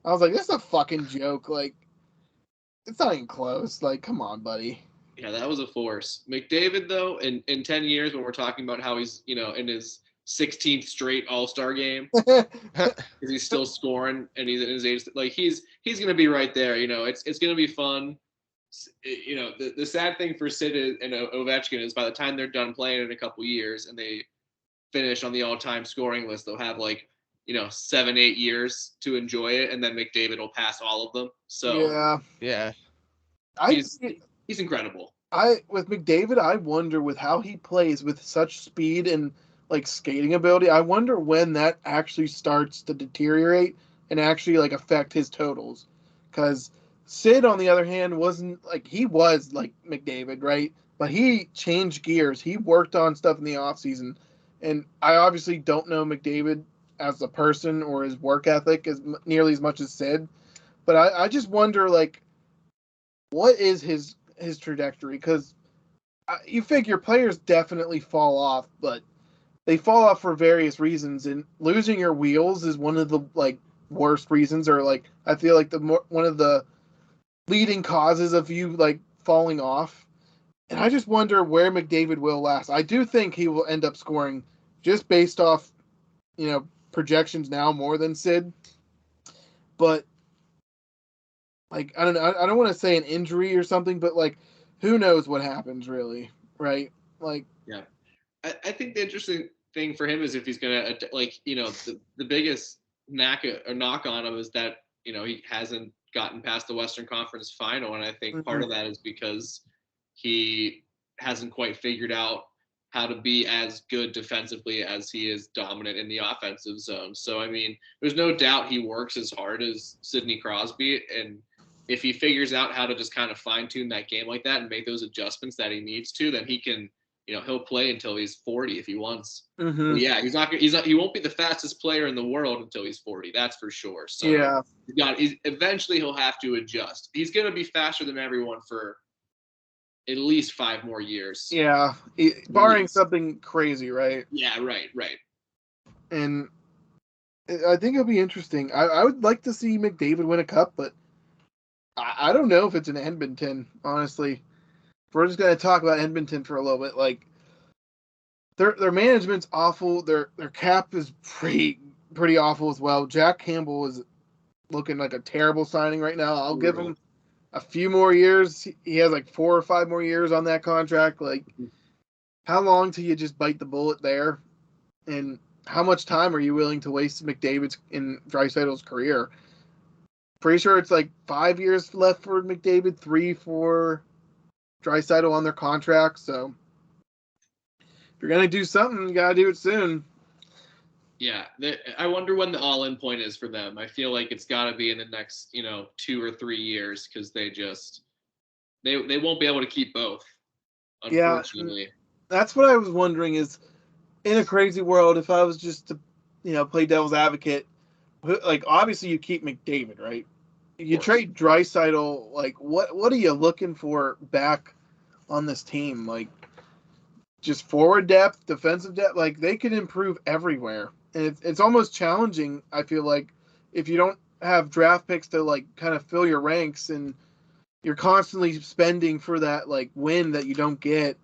I was like, this is a fucking joke. Like, it's not even close. Like, come on, buddy. Yeah, that was a force. McDavid, though, in 10 years, when we're talking about how he's, in his 16th straight All-Star game, because he's still scoring and he's in his age, like he's going to be right there. It's going to be fun. The sad thing for Sid and Ovechkin is by the time they're done playing in a couple years and they finish on the all-time scoring list, they'll have 7-8 years to enjoy it, and then McDavid will pass all of them. So yeah. He's incredible. With McDavid, I wonder with how he plays with such speed and like skating ability, I wonder when that actually starts to deteriorate and actually like affect his totals. Because Sid, on the other hand, wasn't like he was like McDavid, right? But he changed gears. He worked on stuff in the offseason. And I obviously don't know McDavid as a person or his work ethic as nearly as much as Sid. But I just wonder, like, what is his trajectory? Because you figure players definitely fall off, but they fall off for various reasons, and losing your wheels is one of the like worst reasons, or like I feel like one of the leading causes of you like falling off. And I just wonder where McDavid will last. I do think he will end up scoring just based off, projections now more than Sid. But like I don't know, I don't want to say an injury or something, but like who knows what happens really, right? Like yeah, I think the interesting thing for him is if he's gonna the biggest knock on him is that he hasn't gotten past the Western Conference Final, and I think part of that is because he hasn't quite figured out how to be as good defensively as he is dominant in the offensive zone. So, I mean, there's no doubt he works as hard as Sidney Crosby. And if he figures out how to just kind of fine tune that game like that and make those adjustments that he needs to, then he can, he'll play until he's 40 if he wants. Mm-hmm. Yeah, he won't be the fastest player in the world until he's 40. That's for sure. So eventually he'll have to adjust. He's going to be faster than everyone for at least 5 more years. Yeah, barring something crazy, right? Yeah, right. And I think it'll be interesting. I would like to see McDavid win a cup, but I don't know if it's in Edmonton, honestly. If we're just going to talk about Edmonton for a little bit. Like, their management's awful. Their cap is pretty awful as well. Jack Campbell is looking like a terrible signing right now. I'll give him a few more years. He has like 4 or 5 more years on that contract. Like, how long till you just bite the bullet there? And how much time are you willing to waste McDavid's in Draisaitl's career? Pretty sure it's like 5 years left for McDavid, 3 for Draisaitl on their contract. So if you're gonna do something, you gotta do it soon. Yeah, I wonder when the all-in point is for them. I feel like it's got to be in the next, 2 or 3 years because they won't be able to keep both. Unfortunately, that's what I was wondering. Is in a crazy world, if I was just to, play devil's advocate, like obviously you keep McDavid, right? You trade Draisaitl. Like, what are you looking for back on this team? Like, just forward depth, defensive depth. Like, they could improve everywhere. And it's almost challenging, I feel like, if you don't have draft picks to, like, kind of fill your ranks and you're constantly spending for that, like, win that you don't get.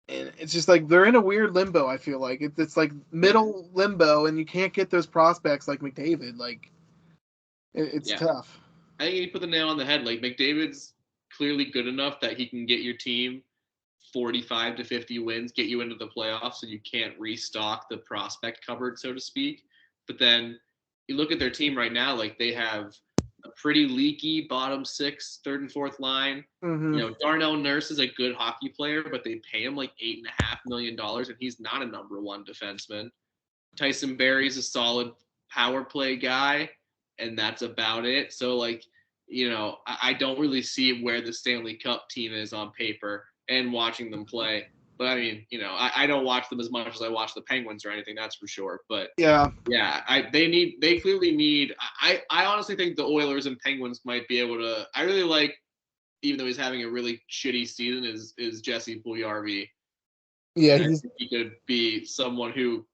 And it's just, like, they're in a weird limbo, I feel like. It's like, middle limbo, and you can't get those prospects like McDavid. Like, it's tough. I think you put the nail on the head. Like, McDavid's clearly good enough that he can get your team 45 to 50 wins, get you into the playoffs, and you can't restock the prospect cupboard, so to speak. But then you look at their team right now, like they have a pretty leaky bottom 6, 3rd and 4th line. Mm-hmm. Darnell Nurse is a good hockey player, but they pay him like $8.5 million, and he's not a number 1 defenseman. Tyson Barrie's a solid power play guy, and that's about it. So, like, I don't really see where the Stanley Cup team is on paper and watching them play. But I mean, I don't watch them as much as I watch the Penguins or anything, that's for sure. But they clearly need. I honestly think the Oilers and Penguins might be able to. I really like, even though he's having a really shitty season, is Jesse Puljujarvi. Yeah, I think he could be someone who,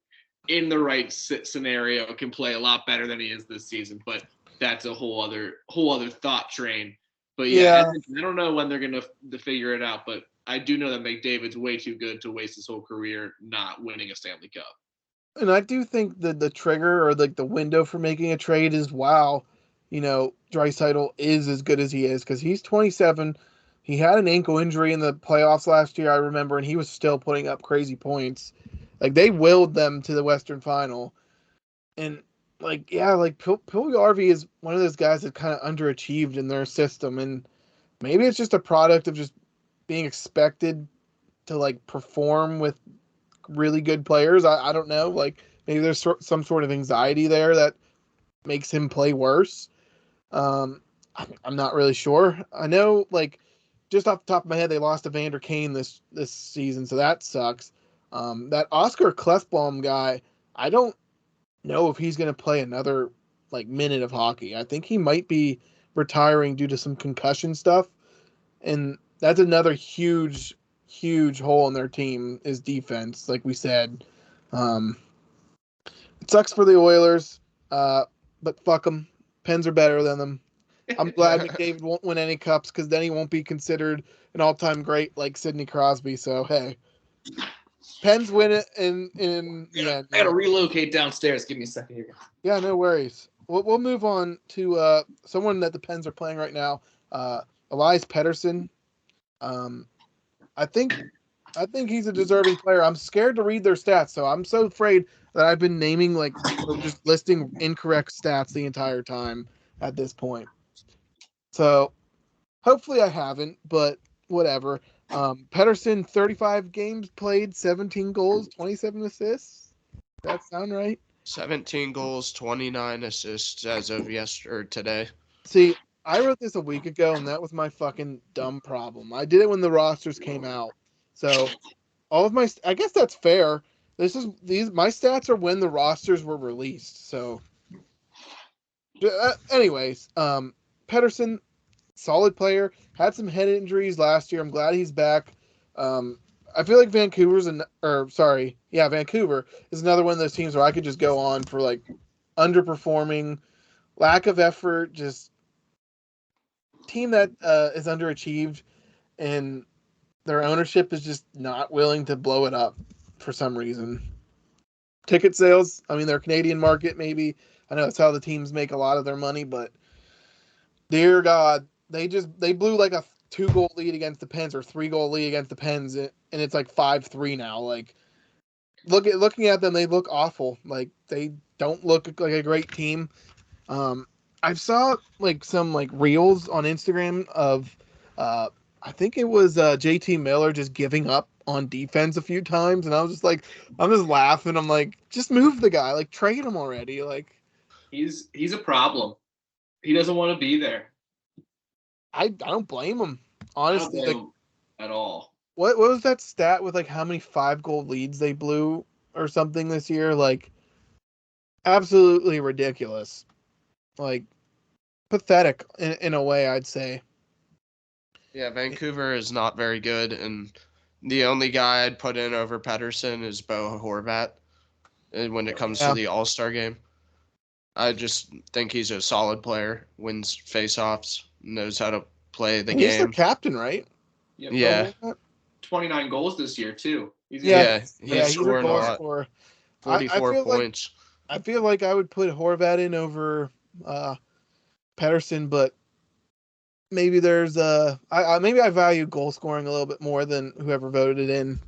in the right scenario, can play a lot better than he is this season. But that's a whole other thought train. But yeah, I don't know when they're gonna figure it out. But I do know that McDavid's way too good to waste his whole career not winning a Stanley Cup. And I do think that the trigger or like the window for making a trade is wow, Draisaitl is as good as he is because he's 27. He had an ankle injury in the playoffs last year, I remember, and he was still putting up crazy points. Like they willed them to the Western Final, and Puljujarvi is one of those guys that kind of underachieved in their system, and maybe it's just a product of just being expected to like perform with really good players. I don't know. Like maybe there's some sort of anxiety there that makes him play worse. I'm not really sure. I know, like, just off the top of my head, they lost to Vander Kane this season, so that sucks. That Oscar Klefbom guy, I don't know if he's going to play another like minute of hockey. I think he might be retiring due to some concussion stuff, and that's another huge hole in their team is defense. Like we said, it sucks for the Oilers, but fuck them. Pens are better than them. I'm glad McDavid won't win any cups because then he won't be considered an all-time great like Sidney Crosby. So hey, Pens win it in the end. I gotta relocate downstairs. Give me a second here. Yeah, no worries. We'll move on to someone that the Pens are playing right now. Elias Pettersson. I think he's a deserving player. I'm scared to read their stats, so I'm so afraid that I've been naming or just listing incorrect stats the entire time at this point. So hopefully I haven't, but whatever. Pettersson, 35 games played, 17 goals, 27 assists. Does that sound right? 17 goals, 29 assists as of today. See, I wrote this a week ago, and that was my fucking dumb problem. I did it when the rosters came out. So all of I guess that's fair. My stats are when the rosters were released. So anyways, Pettersson, solid player, had some head injuries last year. I'm glad he's back. I feel like Vancouver is another one of those teams where I could just go on for like underperforming, lack of effort, just team that is underachieved, and their ownership is just not willing to blow it up for some reason. Ticket sales, I mean, their Canadian market, maybe. I know that's how the teams make a lot of their money, but dear God, they blew like a 2-goal lead against the Pens or 3-goal lead against the Pens, and it's like 5-3 now. Like, looking at them, they look awful. Like, they don't look like a great team. I saw like some like reels on Instagram of I think it was JT Miller just giving up on defense a few times, and I was just like, I'm just laughing. I'm like, just move the guy, like trade him already. Like he's a problem. He doesn't want to be there. I don't blame him, honestly. I don't blame him at all. What was that stat with like how many 5-goal leads they blew or something this year? Like absolutely ridiculous. Like pathetic in a way, I'd say. Yeah, Vancouver is not very good, and the only guy I'd put in over Pettersson is Bo Horvat when it comes to the All-Star game. I just think he's a solid player, wins face-offs, knows how to play the game. He's their captain, right? Yep. Yeah. 29 goals this year, too. He's scoring a lot. 44 points. I feel like I would put Horvat in over Pettersson, but maybe there's maybe I value goal scoring a little bit more than whoever voted it in.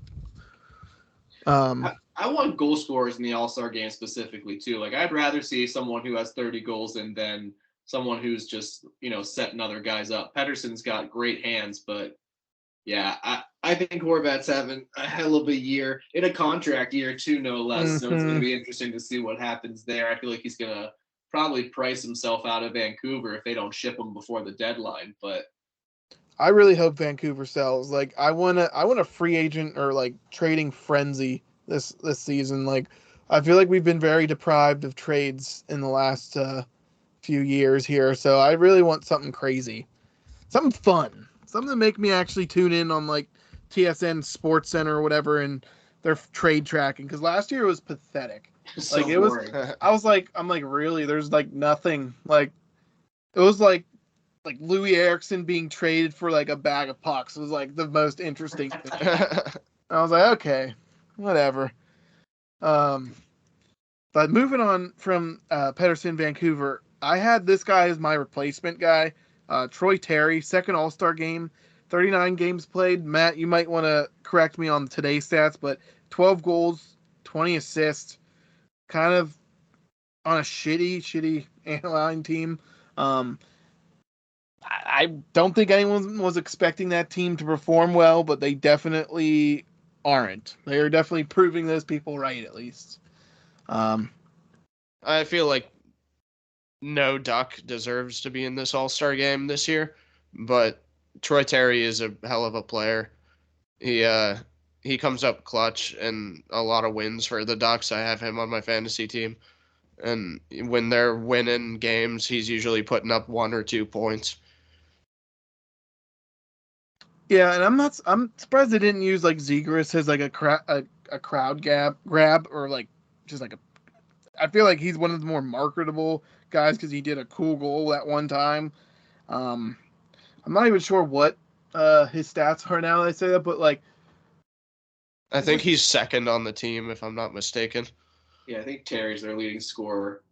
I want goal scorers in the All-Star game specifically too. Like I'd rather see someone who has 30 goals than someone who's just, setting other guys up. Pettersson's got great hands, but yeah, I think Horvat's having a hell of a year in a contract year too, no less. Mm-hmm. So it's going to be interesting to see what happens there. I feel like he's going to probably price himself out of Vancouver if they don't ship him before the deadline. But I really hope Vancouver sells. Like I want a free agent or like trading frenzy this season. Like I feel like we've been very deprived of trades in the last few years here. So I really want something crazy, something fun. something to make me actually tune in on like TSN Sports Center or whatever and their trade tracking, because last year it was pathetic. So Like it was, boring. I'm like, really? There's like nothing. Like it was like Louis Erickson being traded for like a bag of pucks was like the most interesting thing. I was like, okay, whatever. But moving on from Pedersen, Vancouver, I had this guy as my replacement guy, Troy Terry, second All-Star game, 39 games played. Matt, you might want to correct me on today's stats, but 12 goals, 20 assists, kind of on a shitty line team. I don't think anyone was expecting that team to perform well, but they definitely aren't. They are definitely proving those people right, at least. I feel like no Duck deserves to be in this All-Star game this year, but Troy Terry is a hell of a player. He comes up clutch and a lot of wins for the Ducks. I have him on my fantasy team. And when they're winning games, he's usually putting up 1 or 2 points. Yeah, and I'm surprised they didn't use like Zegras as like a crowd grab or like just like a. I feel like he's one of the more marketable guys because he did a cool goal at one time. I'm not even sure what his stats are now that I say that, but like I think he's second on the team, if I'm not mistaken. Yeah, I think Terry's their leading scorer.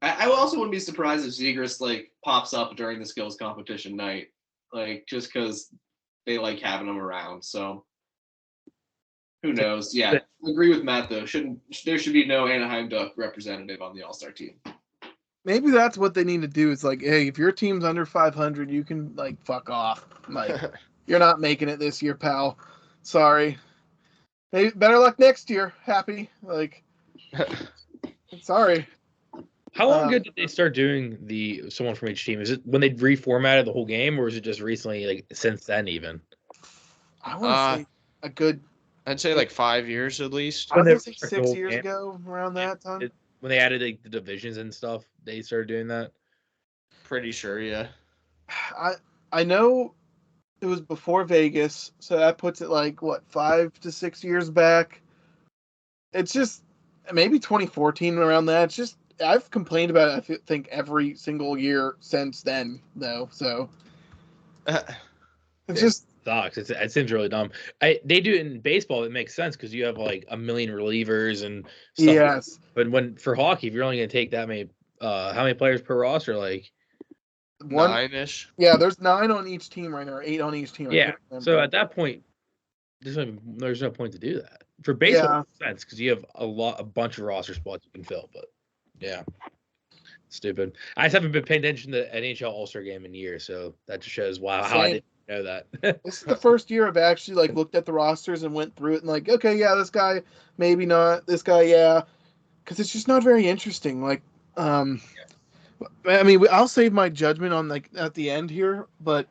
I also wouldn't be surprised if Zegras like pops up during the skills competition night, like just because they like having him around. So who knows? Yeah, I agree with Matt though. There should be no Anaheim Duck representative on the All-Star team. maybe that's what they need to do. It's like, hey, if your team's under 500, you can like fuck off. Like you're not making it this year, pal. Sorry. Maybe better luck next year. Happy. Like sorry. How long ago did they start doing the someone from each team? Is it when they reformatted the whole game, or is it just recently, like since then even? I want to say a good. I'd say like 5 years at least. I was gonna say 6 years ago, around that time. When they added like the divisions and stuff, they started doing that. Pretty sure, yeah. I know it was before Vegas, so that puts it like what 5 to 6 years back. It's just maybe 2014 around that. It's just I've complained about it. I think every single year since then, though. So it's just sucks. It seems really dumb. They do it in baseball. It makes sense because you have like a million relievers and stuff. Yes. But for hockey, if you're only going to take that many, how many players per roster? Like 9-ish. Yeah, there's 9 on each team right now, or 8 on each team. Yeah. So at that point, there's no point to do that. For baseball, it makes sense because you have a bunch of roster spots you can fill. But yeah, stupid. I just haven't been paying attention to NHL All-Star Game in years, so that just shows how I didn't know that. This is the first year I've actually like looked at the rosters and went through it and like, okay, yeah, this guy maybe not, this guy, yeah, because it's just not very interesting. Like, I mean, I'll save my judgment on like at the end here, but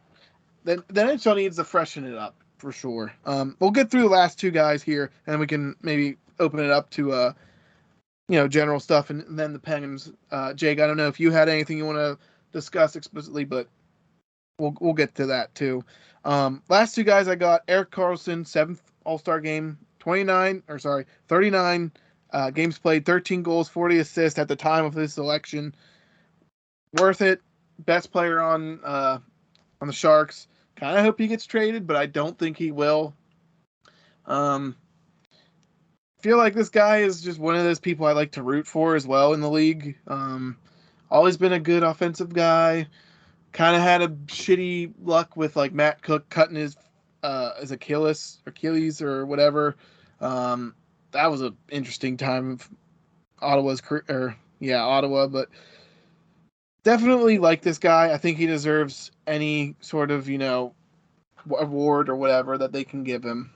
the NHL needs to freshen it up for sure. We'll get through the last 2 guys here, and we can maybe open it up to general stuff, and then the Penguins. Jake, I don't know if you had anything you want to discuss explicitly, but we'll get to that too. Last 2 guys I got: Erik Karlsson, 7th All-Star game, 39 games played, 13 goals, 40 assists at the time of his selection. Worth it. Best player on the Sharks. Kind of hope he gets traded, but I don't think he will. Feel like this guy is just one of those people I like to root for as well in the league. Always been a good offensive guy. Kind of had a shitty luck with like Matt Cook cutting his Achilles or whatever. That was an interesting time of Ottawa's career. Ottawa, but definitely like this guy. I think he deserves any sort of award or whatever that they can give him.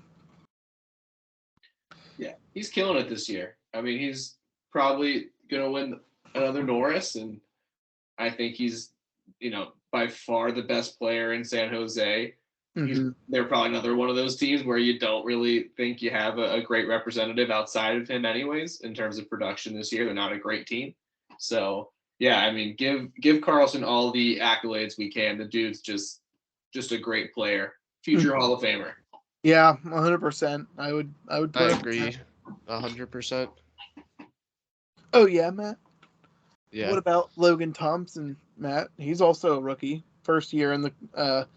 Yeah, he's killing it this year. I mean, he's probably gonna win another Norris, and I think he's by far the best player in San Jose. Mm-hmm. They're probably another one of those teams where you don't really think you have a great representative outside of him anyways in terms of production this year. They're not a great team. So yeah, I mean, give Karlsson all the accolades we can. The dude's just just a great player, future Hall of Famer. Yeah, 100%. I would put I him- agree, 100%. Oh yeah, Matt. Yeah, What about Logan Thompson, Matt? He's also a rookie, first year in the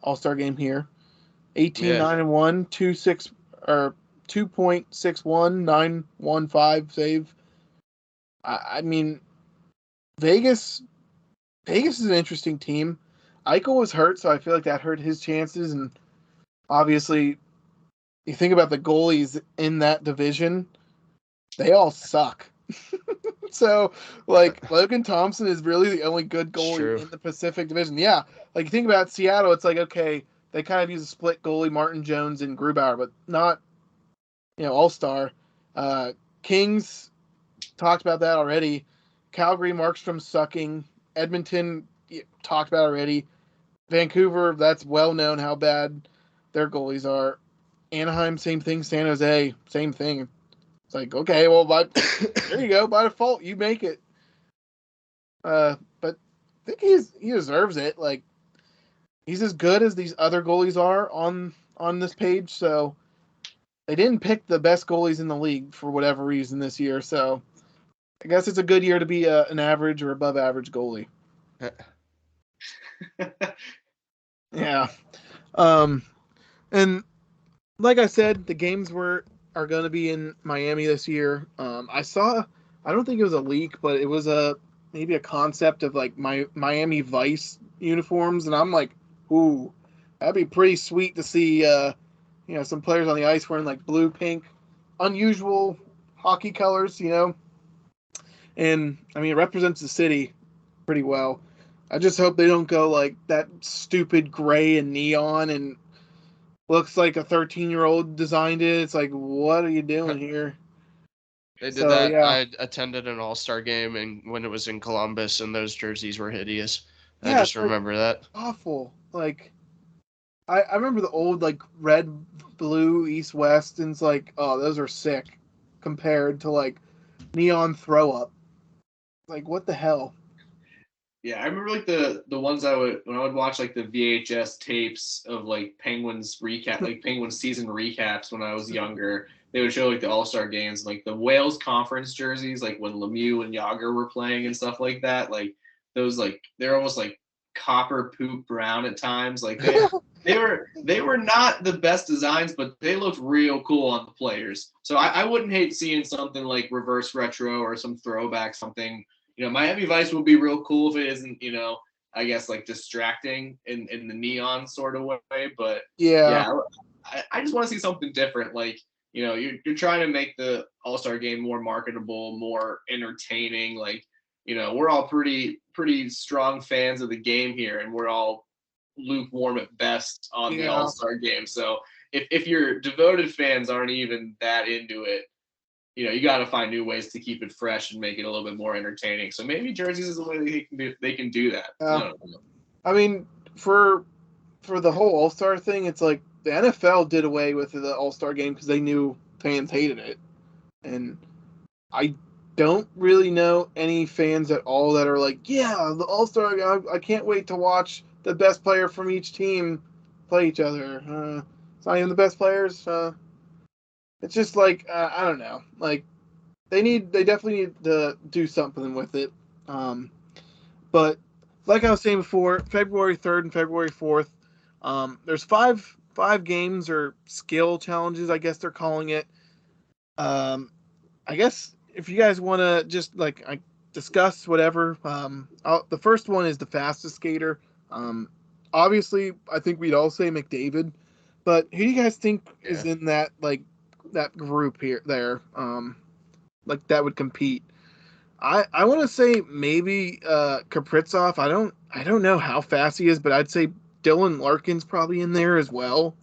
All-Star game here. 18, Yeah. 9-1, 2.61, 915 save. I mean, Vegas is an interesting team. Eichel was hurt, so I feel like that hurt his chances. And obviously, you think about the goalies in that division, they all suck. So, like, Logan Thompson is really the only good It's goalie true. in the Pacific Division. Yeah, like, you think about Seattle, it's like, okay, they kind of use a split goalie, Martin Jones and Grubauer, but not, all-star. Kings, talked about that already. Calgary, Markstrom sucking. Edmonton, talked about already. Vancouver, that's well known how bad their goalies are. Anaheim, same thing. San Jose, same thing. It's like, okay, well, there you go. By default, you make it. But I think he deserves it. Like, he's as good as these other goalies are on this page. So they didn't pick the best goalies in the league for whatever reason this year. So I guess it's a good year to be an average or above average goalie. Yeah. And like I said, the games are going to be in Miami this year. I don't think it was a leak, but it was maybe a concept of like Miami Vice uniforms, and I'm like, ooh, that'd be pretty sweet to see. Some players on the ice wearing like blue, pink, unusual hockey colors. And I mean, it represents the city pretty well. I just hope they don't go like that stupid gray and neon and looks like a 13-year-old designed it. It's like, what are you doing here? They did So, that. yeah. I attended an All-Star game, and when it was in Columbus, and those jerseys were hideous. I Yeah, just it's like remember that. awful. Like, I remember the old like red, blue, east, west, and it's like, oh, those are sick compared to like neon throw up. Like, what the hell? Yeah, I remember like the ones when I would watch like the VHS tapes of like Penguins recap, like Penguins season recaps when I was younger. They would show like the All-Star games, like the Wales conference jerseys, like when Lemieux and Yager were playing and stuff like that. Like those, like they're almost like copper poop brown at times. Like they were not the best designs, but they looked real cool on the players. So I wouldn't hate seeing something like reverse retro or some throwback something. Miami Vice would be real cool if it isn't, I guess like distracting in the neon sort of way. But Yeah. I just want to see something different. Like, you're trying to make the All-Star game more marketable, more entertaining. Like, we're all pretty strong fans of the game here, and we're all lukewarm at best on the All-Star game. So if your devoted fans aren't even that into it, you got to find new ways to keep it fresh and make it a little bit more entertaining. So maybe jerseys is a way they can do that. I mean, for the whole All-Star thing, it's like the NFL did away with the All-Star game because they knew fans hated it. And I don't really know any fans at all that are like, yeah, the All-Star, I can't wait to watch the best player from each team play each other. It's not even the best players. It's just like, I don't know. Like, they definitely need to do something with it. But like I was saying before, February 3rd and February 4th, there's five games or skill challenges, I guess they're calling it. I guess if you guys want to just like discuss whatever, the first one is the fastest skater. Obviously, I think we'd all say McDavid, but who do you guys think is in that group here there? Like that would compete. I want to say maybe Kaprizov. I don't know how fast he is, but I'd say Dylan Larkin's probably in there as well.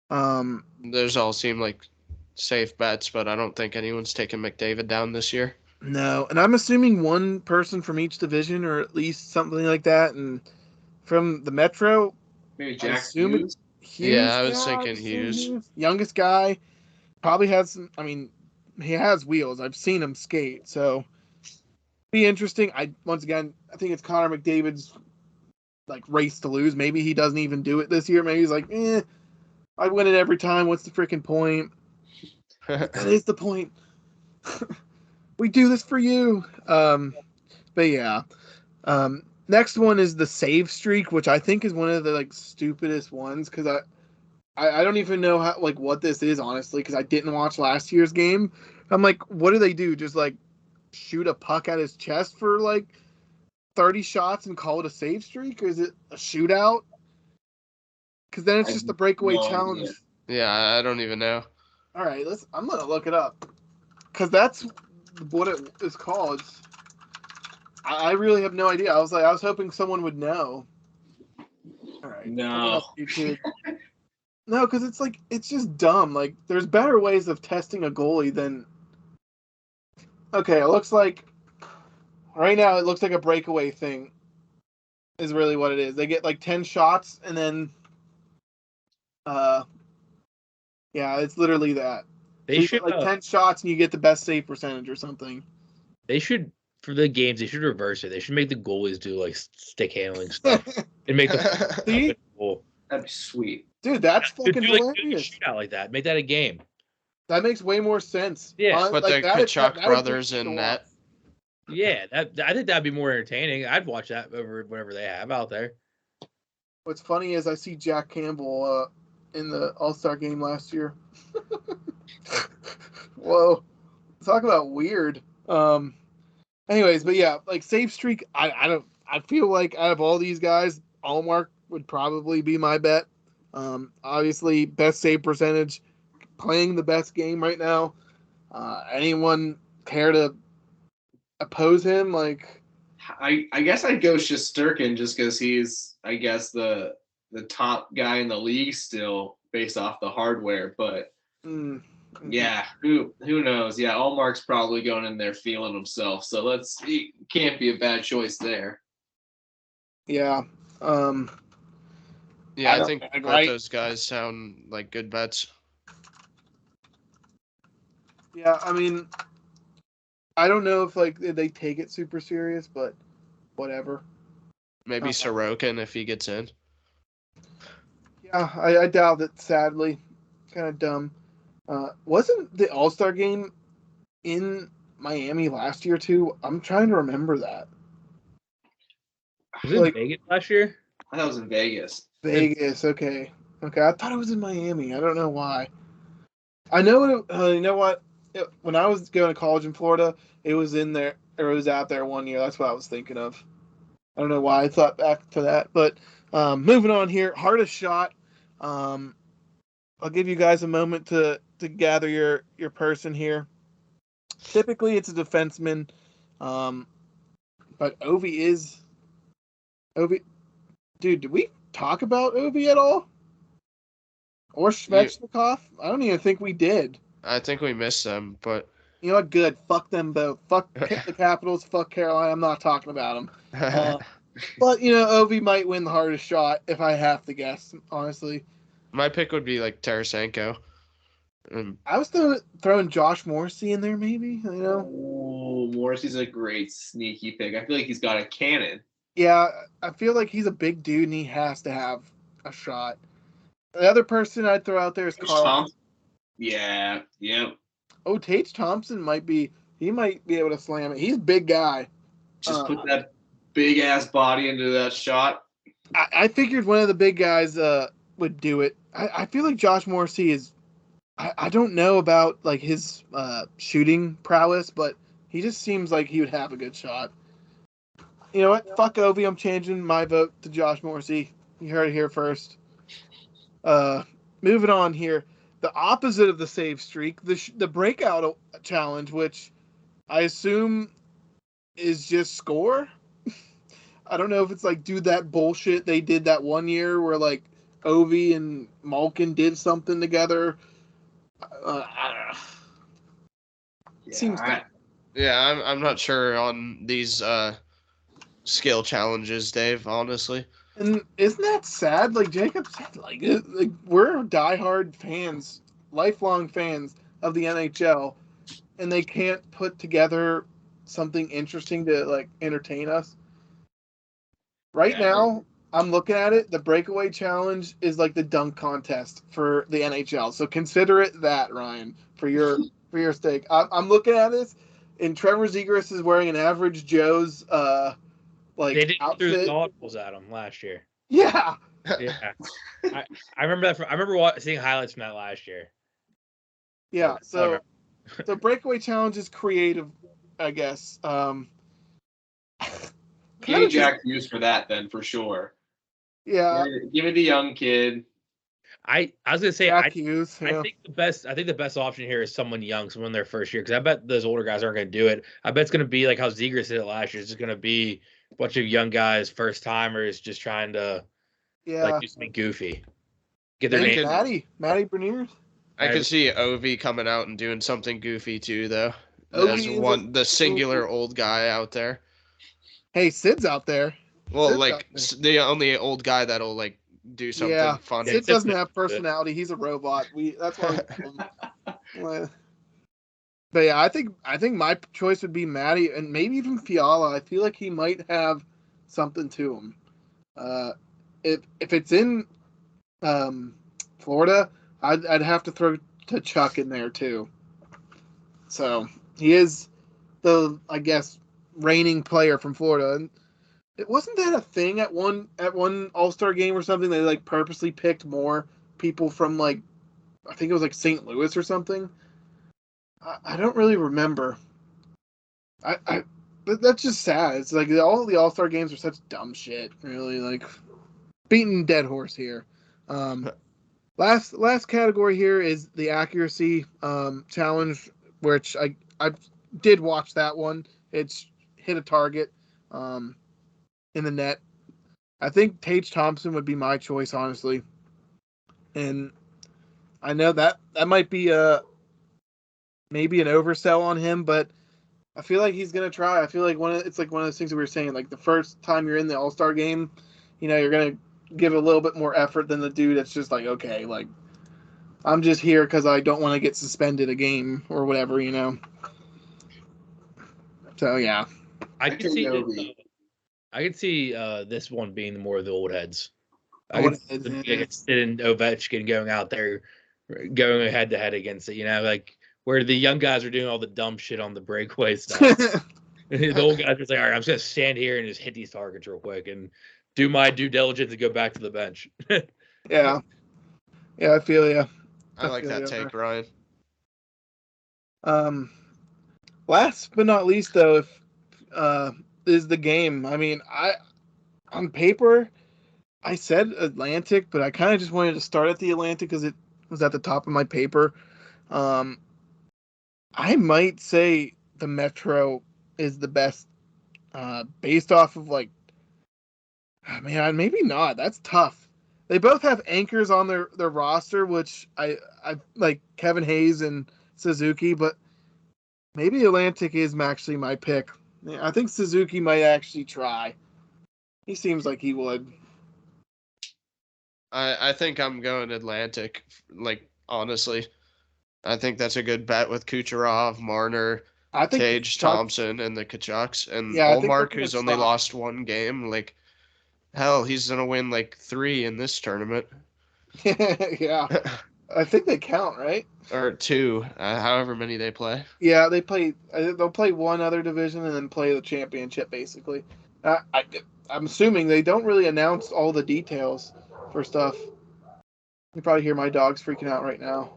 Those all seem like safe bets, but I don't think anyone's taking McDavid down this year. No, and I'm assuming one person from each division, or at least something like that. And from the Metro, maybe Jack Hughes. Yeah, I was thinking Hughes. Youngest guy, probably has some. I mean, he has wheels. I've seen him skate, so be interesting. I think it's Connor McDavid's like race to lose. Maybe he doesn't even do it this year. Maybe he's like, I win it every time. What's the freaking point? That is the point. We do this for you. But yeah. Next one is the save streak, which I think is one of the like stupidest ones because I don't even know how like what this is honestly because I didn't watch last year's game. I'm like, what do they do? Just like shoot a puck at his chest for like 30 shots and call it a save streak, or is it a shootout? Because then it's just a breakaway challenge. Yeah, I don't even know. All right, I'm gonna look it up because that's what it is called. I really have no idea. I was hoping someone would know. All right, No. YouTube. No, because it's just dumb. Like, there's better ways of testing a goalie than. Okay, it looks like right now it looks like a breakaway thing. Is really what it is. They get like 10 shots and then, yeah, it's literally that. They So you should get like 10 shots and you get the best save percentage or something. They should for the games. They should reverse it. They should make the goalies do like stick handling stuff and make the See? goal. That'd be sweet. Dude, that's fucking do like hilarious. a shootout like that. Make that a game. That makes way more sense. Yeah. Put like the that Kachuk would brothers take me in to net. watch. Yeah, I think that'd be more entertaining. I'd watch that over whatever they have out there. What's funny is I see Jack Campbell in the All-Star game last year. Whoa. Talk about weird. Anyways, but yeah, like save streak, I feel like out of all these guys, Allmark would probably be my bet. Obviously, best save percentage, playing the best game right now. Anyone care to oppose him? Like, I guess I'd go Shesterkin just because he's, I guess, the top guy in the league still based off the hardware. But yeah, who knows? Yeah, Allmark's probably going in there feeling himself. So he can't be a bad choice there. yeah. Yeah, I think both right? those guys sound like good bets. Yeah, I mean, I don't know if like they take it super serious, but whatever. Maybe Sorokin if he gets in. Yeah, I doubt it. Sadly, kind of dumb. Wasn't the All-Star game in Miami last year too? I'm trying to remember that. Was it Vegas last year? I thought it was in Vegas. Vegas, okay. I thought it was in Miami. I don't know why. I know you know what? When I was going to college in Florida, it was in there, or it was out there one year. That's what I was thinking of. I don't know why I thought back to that, but moving on here. Hardest shot. I'll give you guys a moment to gather your person here. Typically, it's a defenseman, but Ovi is Ovi. Dude, did we talk about Ovi at all? Or Svechnikov? I don't even think we did. I think we missed them, but you know what? Good. Fuck them both. Fuck the Capitals. Fuck Carolina. I'm not talking about them. But Ovi might win the hardest shot if I have to guess. Honestly, my pick would be like Tarasenko. I was throwing Josh Morrissey in there, maybe. Oh, Morrissey's a great sneaky pick. I feel like he's got a cannon. Yeah, I feel like he's a big dude and he has to have a shot. The other person I'd throw out there is Carl. Thompson. Yeah, yep. Oh, Tage Thompson might be able to slam it. He's a big guy. Just put that big ass body into that shot. I figured one of the big guys would do it. I feel like Josh Morrissey is. I don't know about like his shooting prowess, but he just seems like he would have a good shot. You know what? Fuck Ovi. I'm changing my vote to Josh Morrissey. You heard it here first. Moving on here. The opposite of the save streak, the breakout challenge, which I assume is just score. I don't know if it's like do that bullshit they did that one year where like Ovi and Malkin did something together. I don't know. Seems. Yeah, I'm not sure on these skill challenges, Dave. Honestly. And isn't that sad? Like Jacob said, like we're diehard fans, lifelong fans of the NHL, and they can't put together something interesting to like entertain us. Right now, I'm looking at it. The breakaway challenge is like the dunk contest for the NHL. So consider it that, Ryan, for your stake. I'm looking at this, and Trevor Zegras is wearing an average Joe's like They didn't threw outfit. goggles at him last year. Yeah. Yeah, I remember that. I remember seeing highlights from that last year. Yeah. That's all I So remember. the breakaway challenge is creative, I guess. Give me Jack Hughes for that then, for sure. Yeah. Give me the young kid. I was gonna say Jack Hughes. I think the best option here is someone young, someone in their first year, because I bet those older guys aren't gonna do it. I bet it's gonna be like how Zegras did it last year. It's just gonna be a bunch of young guys, first timers, just trying to like do something goofy. Get their Maybe name. Matty Bernier. I could see Ovi coming out and doing something goofy too, though. Ovi As the singular old guy out there. Hey, Sid's out there. Well, Sid's like out there. the only old guy that'll like do something funny. Sid doesn't have personality. He's a robot. That's why we call him. But yeah, I think my choice would be Matty and maybe even Fiala. I feel like he might have something to him. If it's in Florida, I'd have to throw to Chuck in there too. So he is the, I guess, reigning player from Florida. And it wasn't that a thing at one All-Star game or something. They like purposely picked more people from like, I think it was like St. Louis or something. I don't really remember. But that's just sad. It's like all the All-Star games are such dumb shit. Really, like beating dead horse here. Last category here is the accuracy challenge, which I did watch that one. It's hit a target in the net. I think Tage Thompson would be my choice, honestly. And I know that might be maybe an oversell on him, but I feel like he's gonna try. I feel like it's like one of those things that we were saying. Like the first time you're in the All-Star game, you're gonna give a little bit more effort than the dude that's just like, okay, like I'm just here because I don't want to get suspended a game or whatever, So yeah, I could see this one being more of the old heads. I could Sid and Ovechkin going out there, going head to head against it. Like where the young guys are doing all the dumb shit on the breakaway stuff. The old guys are like, all right, I'm just gonna stand here and just hit these targets real quick and do my due diligence and go back to the bench. Yeah, I feel you. I like that take, Ryan. Last but not least, though, is the game. I mean, on paper, I said Atlantic, but I kind of just wanted to start at the Atlantic because it was at the top of my paper. I might say the Metro is the best, based off of like, man, maybe not. That's tough. They both have anchors on their roster, which I like Kevin Hayes and Suzuki, but maybe Atlantic is actually my pick. I think Suzuki might actually try. He seems like he would. I think I'm going Atlantic. Like honestly, I think that's a good bet with Kucherov, Marner, Tage Thompson, and the Kachucks, and Olmark, who's only lost one game. Like hell, he's gonna win like 3 in this tournament. Yeah, I think they count, right? Or 2, however many they play. Yeah, they play. They'll play one other division and then play the championship, basically. I'm assuming they don't really announce all the details for stuff. You probably hear my dogs freaking out right now.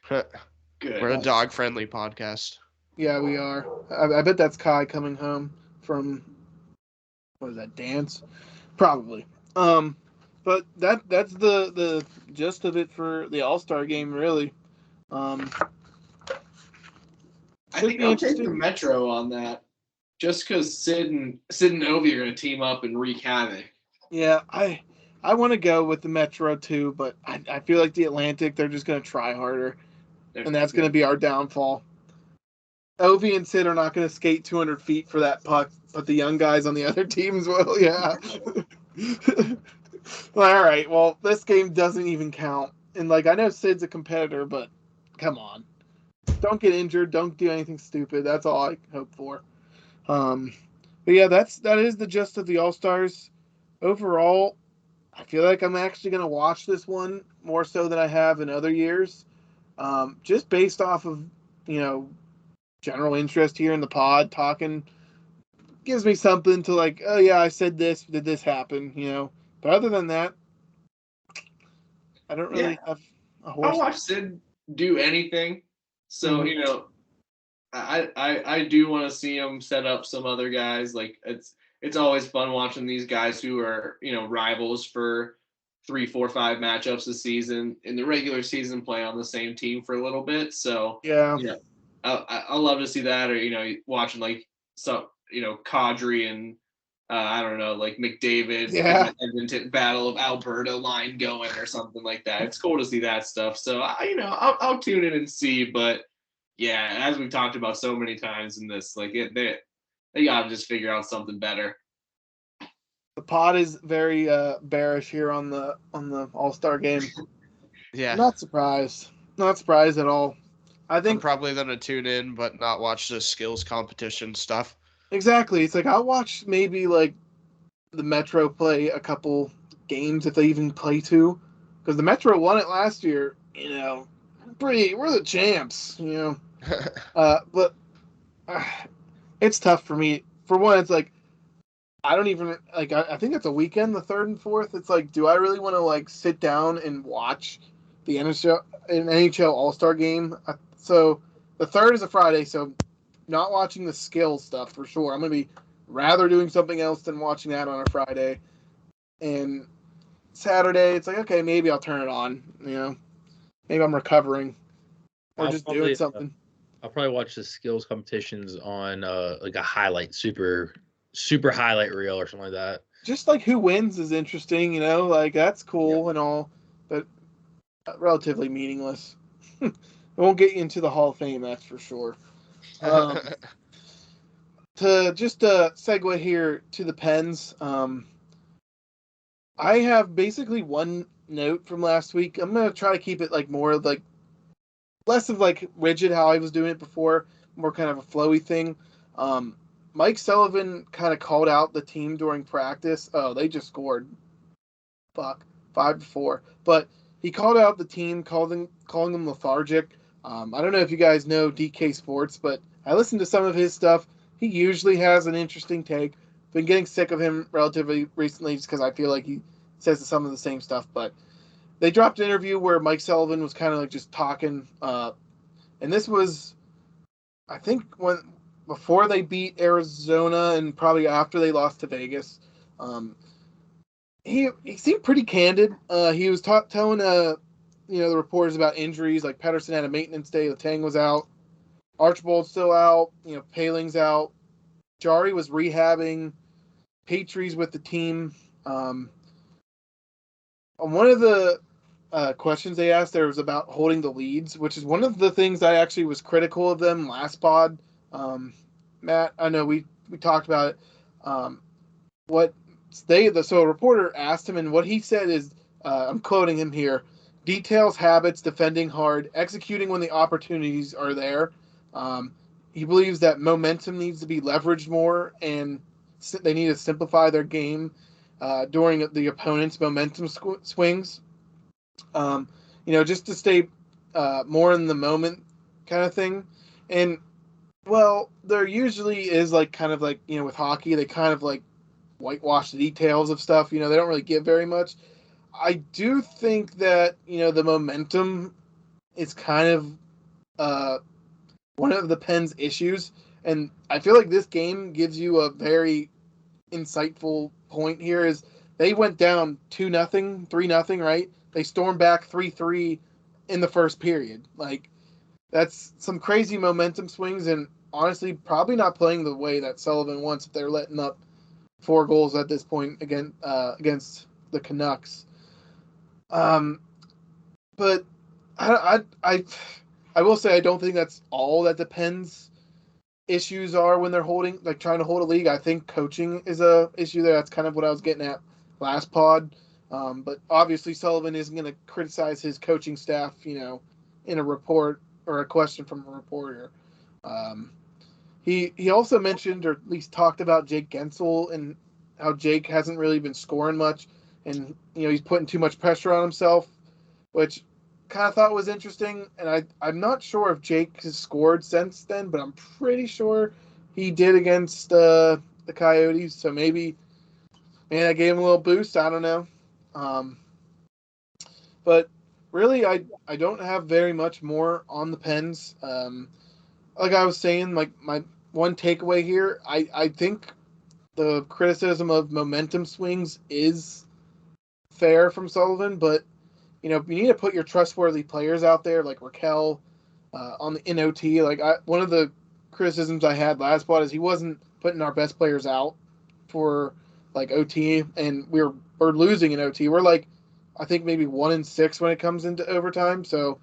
Good. We're a dog-friendly podcast. Yeah, we are. I bet that's Kai coming home from, what is that, dance? Probably. But that's the gist of it for the All-Star game, really. I think I'll take the Metro on that, just because Sid and Ovi are going to team up and wreak havoc. Yeah, I want to go with the Metro too, but I feel like the Atlantic, they're just going to try harder, and that's going to be our downfall. Ovi and Sid are not going to skate 200 feet for that puck, but the young guys on the other teams will, yeah. All right, well, this game doesn't even count. And, like, I know Sid's a competitor, but come on. Don't get injured. Don't do anything stupid. That's all I hope for. But, yeah, that is the gist of the All-Stars. overall, I feel like I'm actually going to watch this one more so than I have in other years, just based off of you know general interest here in the pod. Talking gives me something to like. Oh yeah, I said this. Did this happen? But other than that, I don't Yeah, really have a I'll horse. watch Sid do anything. So Mhm. I do want to see him set up some other guys. Like it's always fun watching these guys who are rivals for 3, 4, 5 matchups a season in the regular season play on the same team for a little bit. So Yeah. I love to see that, or watching like some Kadri and I don't know, like McDavid Yeah. Edmonton Battle of Alberta line going or something like that. It's cool to see that stuff. So I'll tune in and see. But yeah, as we've talked about so many times in this, like they gotta just figure out something better. The pod is very bearish here on the All-Star game. Yeah, Not surprised. Not surprised at all. I I'm think probably gonna tune in, but not watch the skills competition stuff. exactly. It's like I'll watch maybe like the Metro play a couple games if they even play two, because the Metro won it last year. We're the champs. But uh, it's tough for me. For one, it's like I don't even like. I think it's a weekend, the third and fourth. It's like, do I really want to like sit down and watch the NHL All Star game? So the third is a Friday, so not watching the skill stuff for sure. I'm gonna be rather doing something else than watching that on a Friday. And Saturday, it's like, okay, maybe I'll turn it on. Maybe I'm recovering or I'll just doing probably something. I'll probably watch the skills competitions on like a highlight super highlight reel or something like that. Just like who wins is interesting. Like that's Yep. cool and all, but relatively meaningless. It won't get you into the Hall of Fame, that's for sure. To just segue here to the Pens, I have basically one note from last week. I'm gonna try to keep it like more like less of like rigid how I was doing it before, more kind of a flowy thing. Um, Mike Sullivan kind of called out the team during practice. Oh, they just scored. Fuck, 5-4. But he called out the team, calling them lethargic. I don't know if you guys know DK Sports, but I listened to some of his stuff. He usually has an interesting take. Been getting sick of him relatively recently just because I feel like he says some of the same stuff. But they dropped an interview where Mike Sullivan was kind of like just talking, and this was, I think, when before they beat Arizona and probably after they lost to Vegas. Um, he seemed pretty candid. He was telling the reporters about injuries. Like Pedersen had a maintenance day. Letang was out. Archibald's still out. Paling's out. Jari was rehabbing. Patri's with the team. On one of the questions they asked, there was about holding the leads, which is one of the things I actually was critical of them last pod. Matt, I know we talked about it. What so a reporter asked him, and what he said is, I'm quoting him here: details, habits, defending hard, executing when the opportunities are there. He believes that momentum needs to be leveraged more, and they need to simplify their game during the opponent's momentum swings. Just to stay more in the moment, kind of thing. And well, there usually is like kind of like with hockey, they kind of like whitewash the details of stuff. They don't really give very much. I do think that the momentum is kind of one of the Pens' issues, and I feel like this game gives you a very insightful point here. Is they went down 2-0, 3-0, right? They stormed back 3-3 in the first period. Like that's some crazy momentum swings, and honestly, probably not playing the way that Sullivan wants if they're letting up 4 goals at this point against the Canucks. But I will say I don't think that's all that depends. Issues are when they're trying to hold a league. I think coaching is a issue there. That's kind of what I was getting at last pod. But obviously Sullivan isn't going to criticize his coaching staff, in a report or a question from a reporter. He also mentioned or at least talked about Jake Gensel, and how Jake hasn't really been scoring much, and he's putting too much pressure on himself, which kind of thought was interesting. And I'm not sure if Jake has scored since then, but I'm pretty sure he did against the Coyotes. So maybe I gave him a little boost. I don't know. But really, I don't have very much more on the Pens. Like I was saying, like my one takeaway here, I think the criticism of momentum swings is fair from Sullivan, but you need to put your trustworthy players out there like Raquel on the NOT. Like one of the criticisms I had last spot is he wasn't putting our best players out for like OT, and we're losing in OT. We're like I think maybe 1-6 when it comes into overtime. So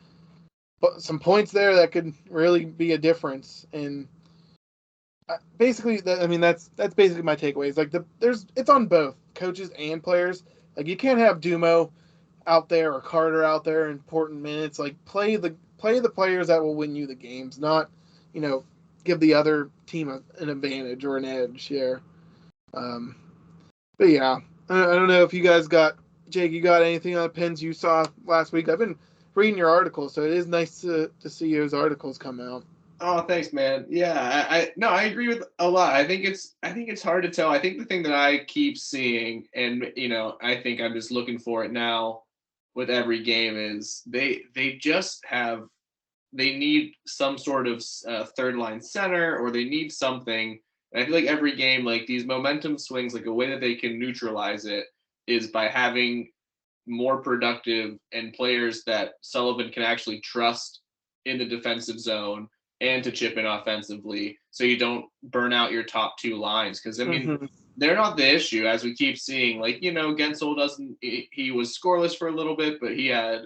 but some points there that could really be a difference. And basically, that's basically my takeaways. Like it's on both coaches and players. Like you can't have Dumo out there or Carter out there in important minutes. Like play the players that will win you the games, not give the other team an advantage or an edge here. But yeah, I don't know if you guys got Jake. You got anything on the Pens you saw last week? I've been reading your articles, so it is nice to see those articles come out. Oh, thanks, man. Yeah, I agree with a lot. I think it's hard to tell. I think the thing that I keep seeing, and I think I'm just looking for it now with every game, is they need some sort of third line center, or they need something. And I feel like every game, like these momentum swings, like a way that they can neutralize it is by having more productive and players that Sullivan can actually trust in the defensive zone and to chip in offensively, so you don't burn out your top two lines. Because they're not the issue, as we keep seeing. Like Gensel he was scoreless for a little bit, but he had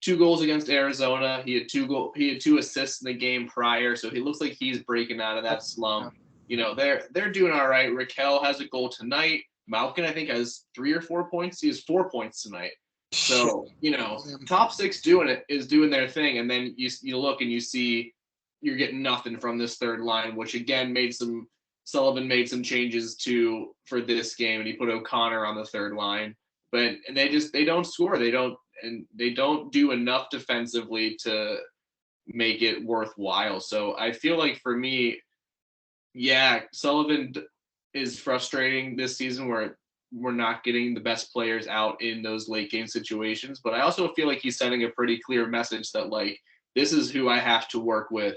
2 goals against Arizona. He had 2 assists in the game prior, so he looks like he's breaking out of that slump. They're doing all right. Raquel has a goal tonight. Malkin, I think, has 3 or 4 points. He has 4 points tonight. So top 6 is doing their thing, and then you look and you see you're getting nothing from this third line, which again Sullivan made some changes for this game, and he put O'Connor on the third line, but they don't score. They don't do enough defensively to make it worthwhile. So I feel like for me, yeah, Sullivan is frustrating this season where we're not getting the best players out in those late game situations. But I also feel like he's sending a pretty clear message that like, this is who I have to work with.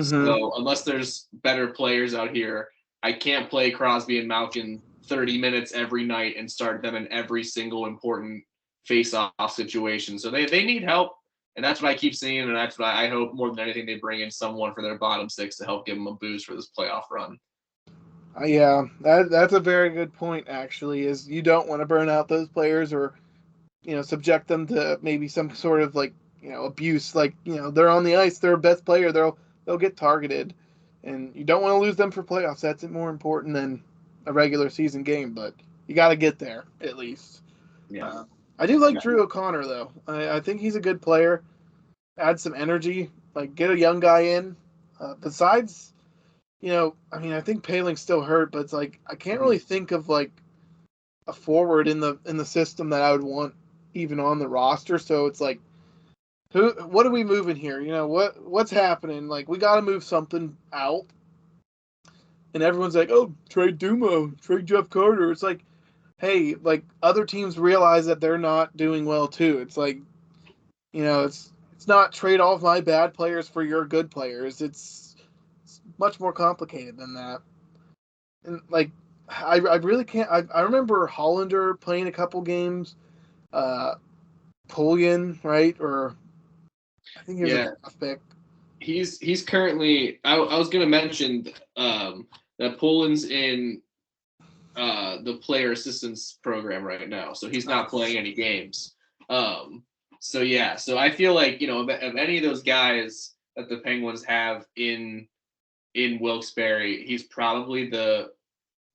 So unless there's better players out here, I can't play Crosby and Malkin 30 minutes every night and start them in every single important face-off situation. So they need help, and that's what I keep seeing, and that's what I hope more than anything they bring in someone for their bottom 6 to help give them a boost for this playoff run. Yeah, that's a very good point. Actually, is you don't want to burn out those players or subject them to maybe some sort of like abuse. Like they're on the ice, they're best player, they'll get targeted, and you don't want to lose them for playoffs. That's more important than a regular season game, but you got to get there at least. Yeah. I do like Drew O'Connor though. I think he's a good player. Add some energy, like get a young guy in. Besides, I think Paling's still hurt, but it's like I can't really think of like a forward in the system that I would want even on the roster. So it's like, what are we moving here? What's happening? Like we got to move something out. And everyone's like, oh, trade Dumo, trade Jeff Carter. It's like, hey, like other teams realize that they're not doing well too. It's like, it's not trade all of my bad players for your good players. It's much more complicated than that. And like, I really can't. I remember Hollander playing a couple games. Puckin, right? Or I think he was a draft pick. He's currently. I was going to mention that Poland's in the player assistance program right now, so he's not playing any games. So I feel like of any of those guys that the Penguins have in Wilkes-Barre, he's probably the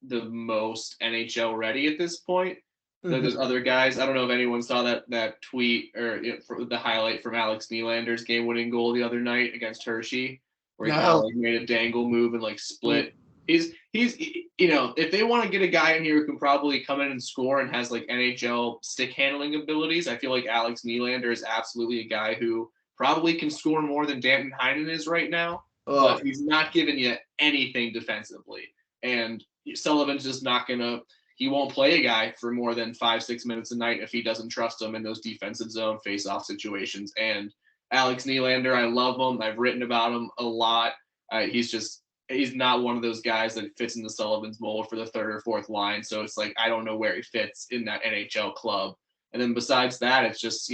most NHL ready at this point. There's other guys. I don't know if anyone saw that tweet or the highlight from Alex Nylander's game-winning goal the other night against Hershey, where he kind of like made a dangle move and like split He's if they want to get a guy in here who can probably come in and score and has like NHL stick handling abilities, I feel like Alex Nylander is absolutely a guy who probably can score more than Danton Heinen is right now, but he's not giving you anything defensively. And Sullivan's just not gonna. He won't play a guy for more than 5-6 minutes a night if he doesn't trust him in those defensive zone face-off situations. And Alex Nylander, I love him. I've written about him a lot. He's not one of those guys that fits in the Sullivan's mold for the third or fourth line. So it's like, I don't know where he fits in that NHL club. And then besides that, it's just,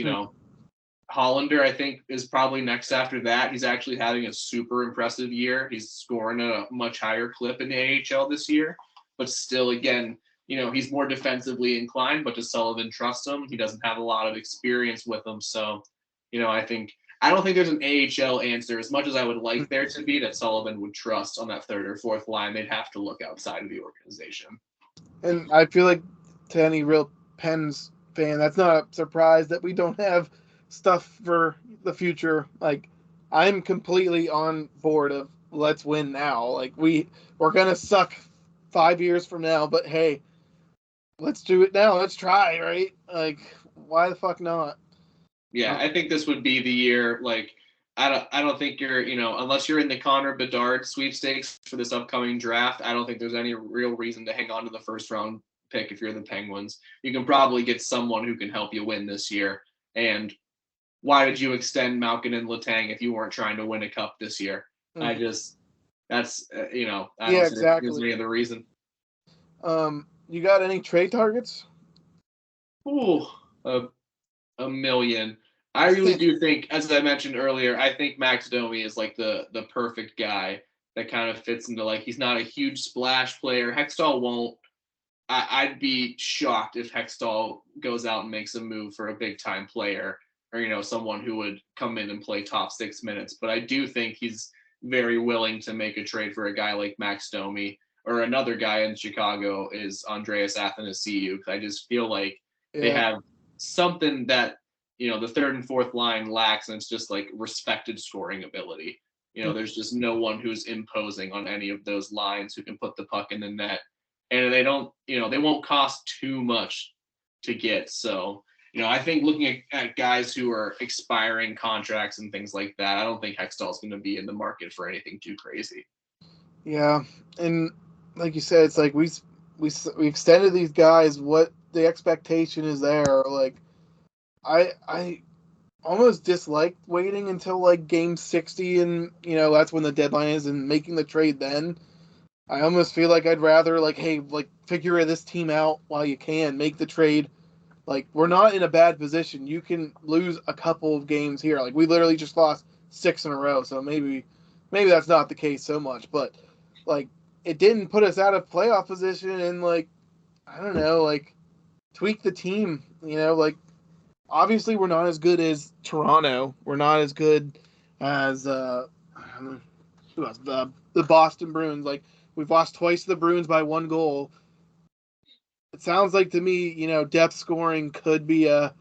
Hollander, I think, is probably next after that. He's actually having a super impressive year. He's scoring at a much higher clip in the AHL this year. But still, again, he's more defensively inclined, but does Sullivan trust him? He doesn't have a lot of experience with him. So, I don't think there's an AHL answer. As much as I would like there to be, that Sullivan would trust on that third or fourth line, they'd have to look outside of the organization. And I feel like to any real Pens fan, that's not a surprise that we don't have stuff for the future. Like, I'm completely on board of let's win now. Like, we're gonna suck 5 years from now, but hey, let's do it now. Let's try, right? Like, why the fuck not? Yeah, I think this would be the year. Like, I don't think you're, unless you're in the Connor Bedard sweepstakes for this upcoming draft, I don't think there's any real reason to hang on to the first round pick if you're the Penguins. You can probably get someone who can help you win this year. And why did you extend Malkin and Letang if you weren't trying to win a cup this year? Mm-hmm. I don't exactly. think there's any other reason. You got any trade targets? Ooh, a million. I really do think, as I mentioned earlier, I think Max Domi is like the perfect guy that kind of fits into, like, he's not a huge splash player. Hextall won't. I'd be shocked if Hextall goes out and makes a move for a big time player or, someone who would come in and play top 6 minutes. But I do think he's very willing to make a trade for a guy like Max Domi, or another guy in Chicago is Andreas Athanasiou. I just feel like they have something that the third and fourth line lacks, and it's just like respected scoring ability. There's just no one who's imposing on any of those lines who can put the puck in the net, and they don't, they won't cost too much to get. So, I think looking at guys who are expiring contracts and things like that, I don't think Hextall's going to be in the market for anything too crazy. Yeah, and like you said, it's like we extended these guys. What the expectation is there? Like, I almost disliked waiting until like game 60 and that's when the deadline is and making the trade then. I almost feel like I'd rather like, hey, like figure this team out while you can, make the trade. Like, we're not in a bad position. You can lose a couple of games here. Like, we literally just lost 6 in a row, so maybe that's not the case so much, but like it didn't put us out of playoff position and like I don't know, like tweak the team, like obviously we're not as good as Toronto. We're not as good as who else? The Boston Bruins. Like, we've lost twice to the Bruins by 1 goal. It sounds like to me, depth scoring could be a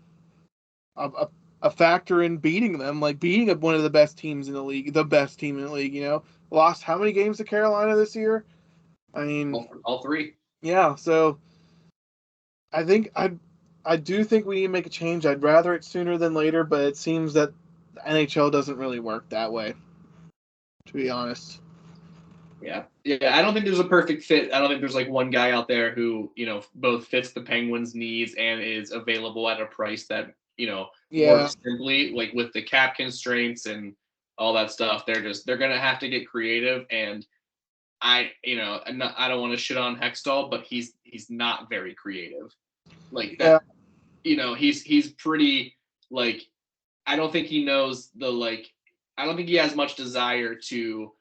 factor in beating them, like beating one of the best teams in the league, the best team in the league. Lost how many games to Carolina this year? I mean, all 3. Yeah, so I think I do think we need to make a change. I'd rather it sooner than later, but it seems that the NHL doesn't really work that way, to be honest. Yeah. I don't think there's a perfect fit. I don't think there's like one guy out there who, both fits the Penguins' needs and is available at a price that, works simply, like with the cap constraints and all that stuff. They're going to have to get creative. And I don't want to shit on Hextall, but he's not very creative. Like that, he's pretty, like, I don't think he knows I don't think he has much desire to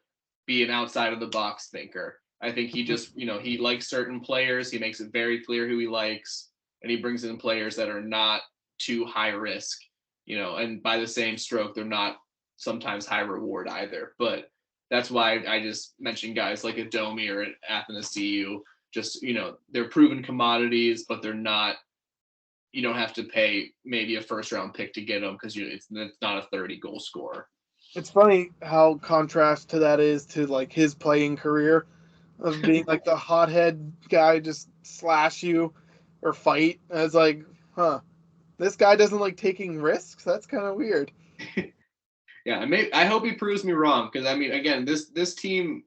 be an outside of the box thinker. I think he just, he likes certain players. He makes it very clear who he likes, and he brings in players that are not too high risk, and by the same stroke, they're not sometimes high reward either. But that's why I just mentioned guys like a Domi or an Athanasiou. Just, they're proven commodities, but they're not, you don't have to pay maybe a first round pick to get them because it's not a 30 goal scorer. It's funny how contrast to that is to like his playing career. of being like the hothead guy, just slash you or fight. And it's like, this guy doesn't like taking risks. That's kind of weird. Yeah, I hope he proves me wrong, because I mean, again, this team,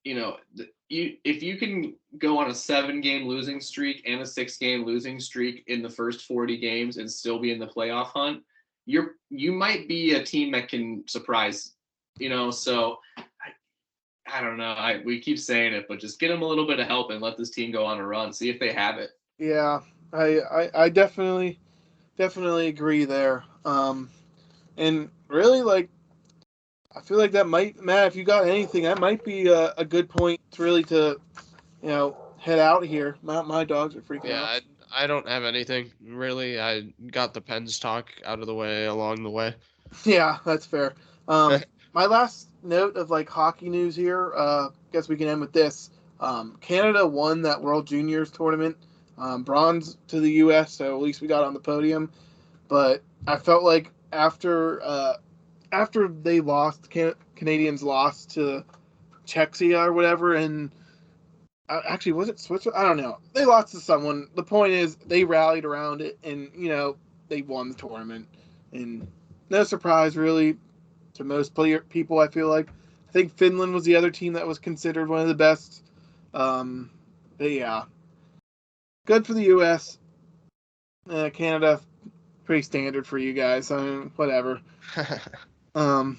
if you can go on a 7-game losing streak and a 6-game losing streak in the first 40 games and still be in the playoff hunt, you might be a team that can surprise, So I don't know. We keep saying it, but just get them a little bit of help and let this team go on a run. See if they have it. Yeah, I definitely agree there. And really, like, I feel like that might, Matt, if you got anything, that might be a good point to head out here. My dogs are freaking out. Yeah, I don't have anything really. I got the Pens talk out of the way along the way. Yeah, that's fair. My last note of like hockey news here. Guess we can end with this. Canada won that World Juniors tournament, bronze to the U.S. So at least we got on the podium. But I felt like after they lost, Canadians lost to Czechia or whatever, and actually was it Switzerland? I don't know. They lost to someone. The point is they rallied around it, and they won the tournament, and no surprise really to most people. I feel like I think Finland was the other team that was considered one of the best. But yeah, good for the U.S. Canada, pretty standard for you guys. I mean, whatever. And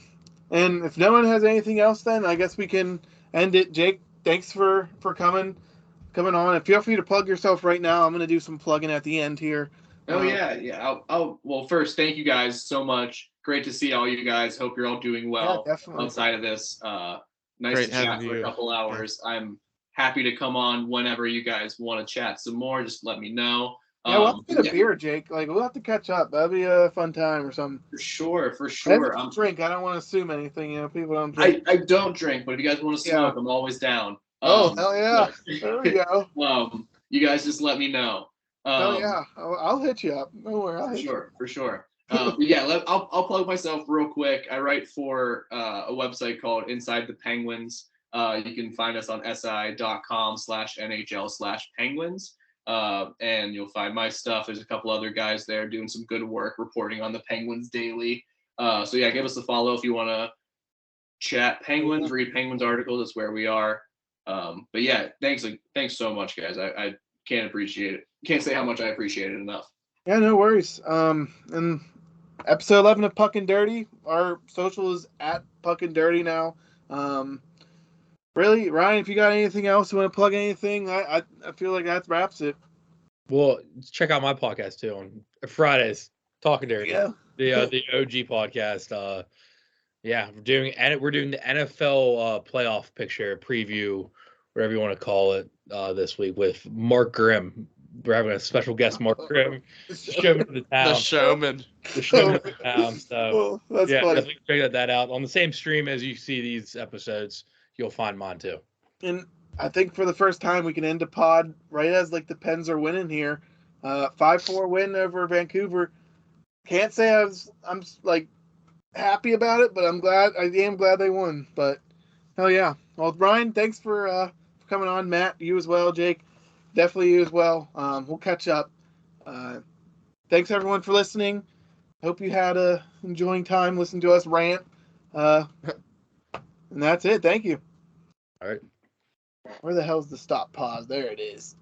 if no one has anything else, then I guess we can end it. Jake, thanks for coming on. And feel free to plug yourself right now. I'm going to do some plugging at the end here. Oh, yeah. Well, first, thank you guys so much. Great to see all you guys. Hope you're all doing well outside of this. Nice Great to chat having for you. a couple hours. Yeah. I'm happy to come on whenever you guys want to chat some more. Just let me know. Yeah, we'll have to get a beer, Jake. Like, we'll have to catch up. That'd be a fun time or something. For sure. I don't drink. I don't want to assume anything. People don't drink. I don't drink, but if you guys want to smoke, I'm always down. Hell yeah. There we go. You guys just let me know. Yeah. I'll hit you up. Don't worry. For sure. Yeah, I'll plug myself real quick. I write for a website called Inside the Penguins. You can find us on si.com/NHL/Penguins. And you'll find my stuff. There's a couple other guys there doing some good work reporting on the Penguins daily. So yeah, give us a follow if you want to chat Penguins, read Penguins articles. That's where we are. But yeah, thanks so much, guys. I can't appreciate it. Can't say how much I appreciate it enough. Yeah, no worries. And episode 11 of Puckin Dirty. Our social is at Puckin Dirty now. Really, Ryan, if you got anything else, you want to plug anything, I feel like that wraps it. Well, check out my podcast too on Fridays, Talking Dirty. Yeah. The OG podcast. Yeah, we're doing the NFL playoff picture preview, whatever you want to call it, this week with Mark Grimm. We're having a special guest, Mark Grimm, showman of the town. The showman of the town. So that's funny. Check that out on the same stream as you see these episodes. You'll find mine too. And I think for the first time we can end a pod right as like the Pens are winning here. 5-4 win over Vancouver. Can't say I'm like happy about it, but I am glad they won. But hell yeah. Well, Brian, thanks for coming on. Matt, you as well. Jake, definitely you as well. We'll catch up. Thanks everyone for listening. Hope you had a enjoying time listening to us rant. And that's it. Thank you. All right. Where the hell's the stop pause? There it is.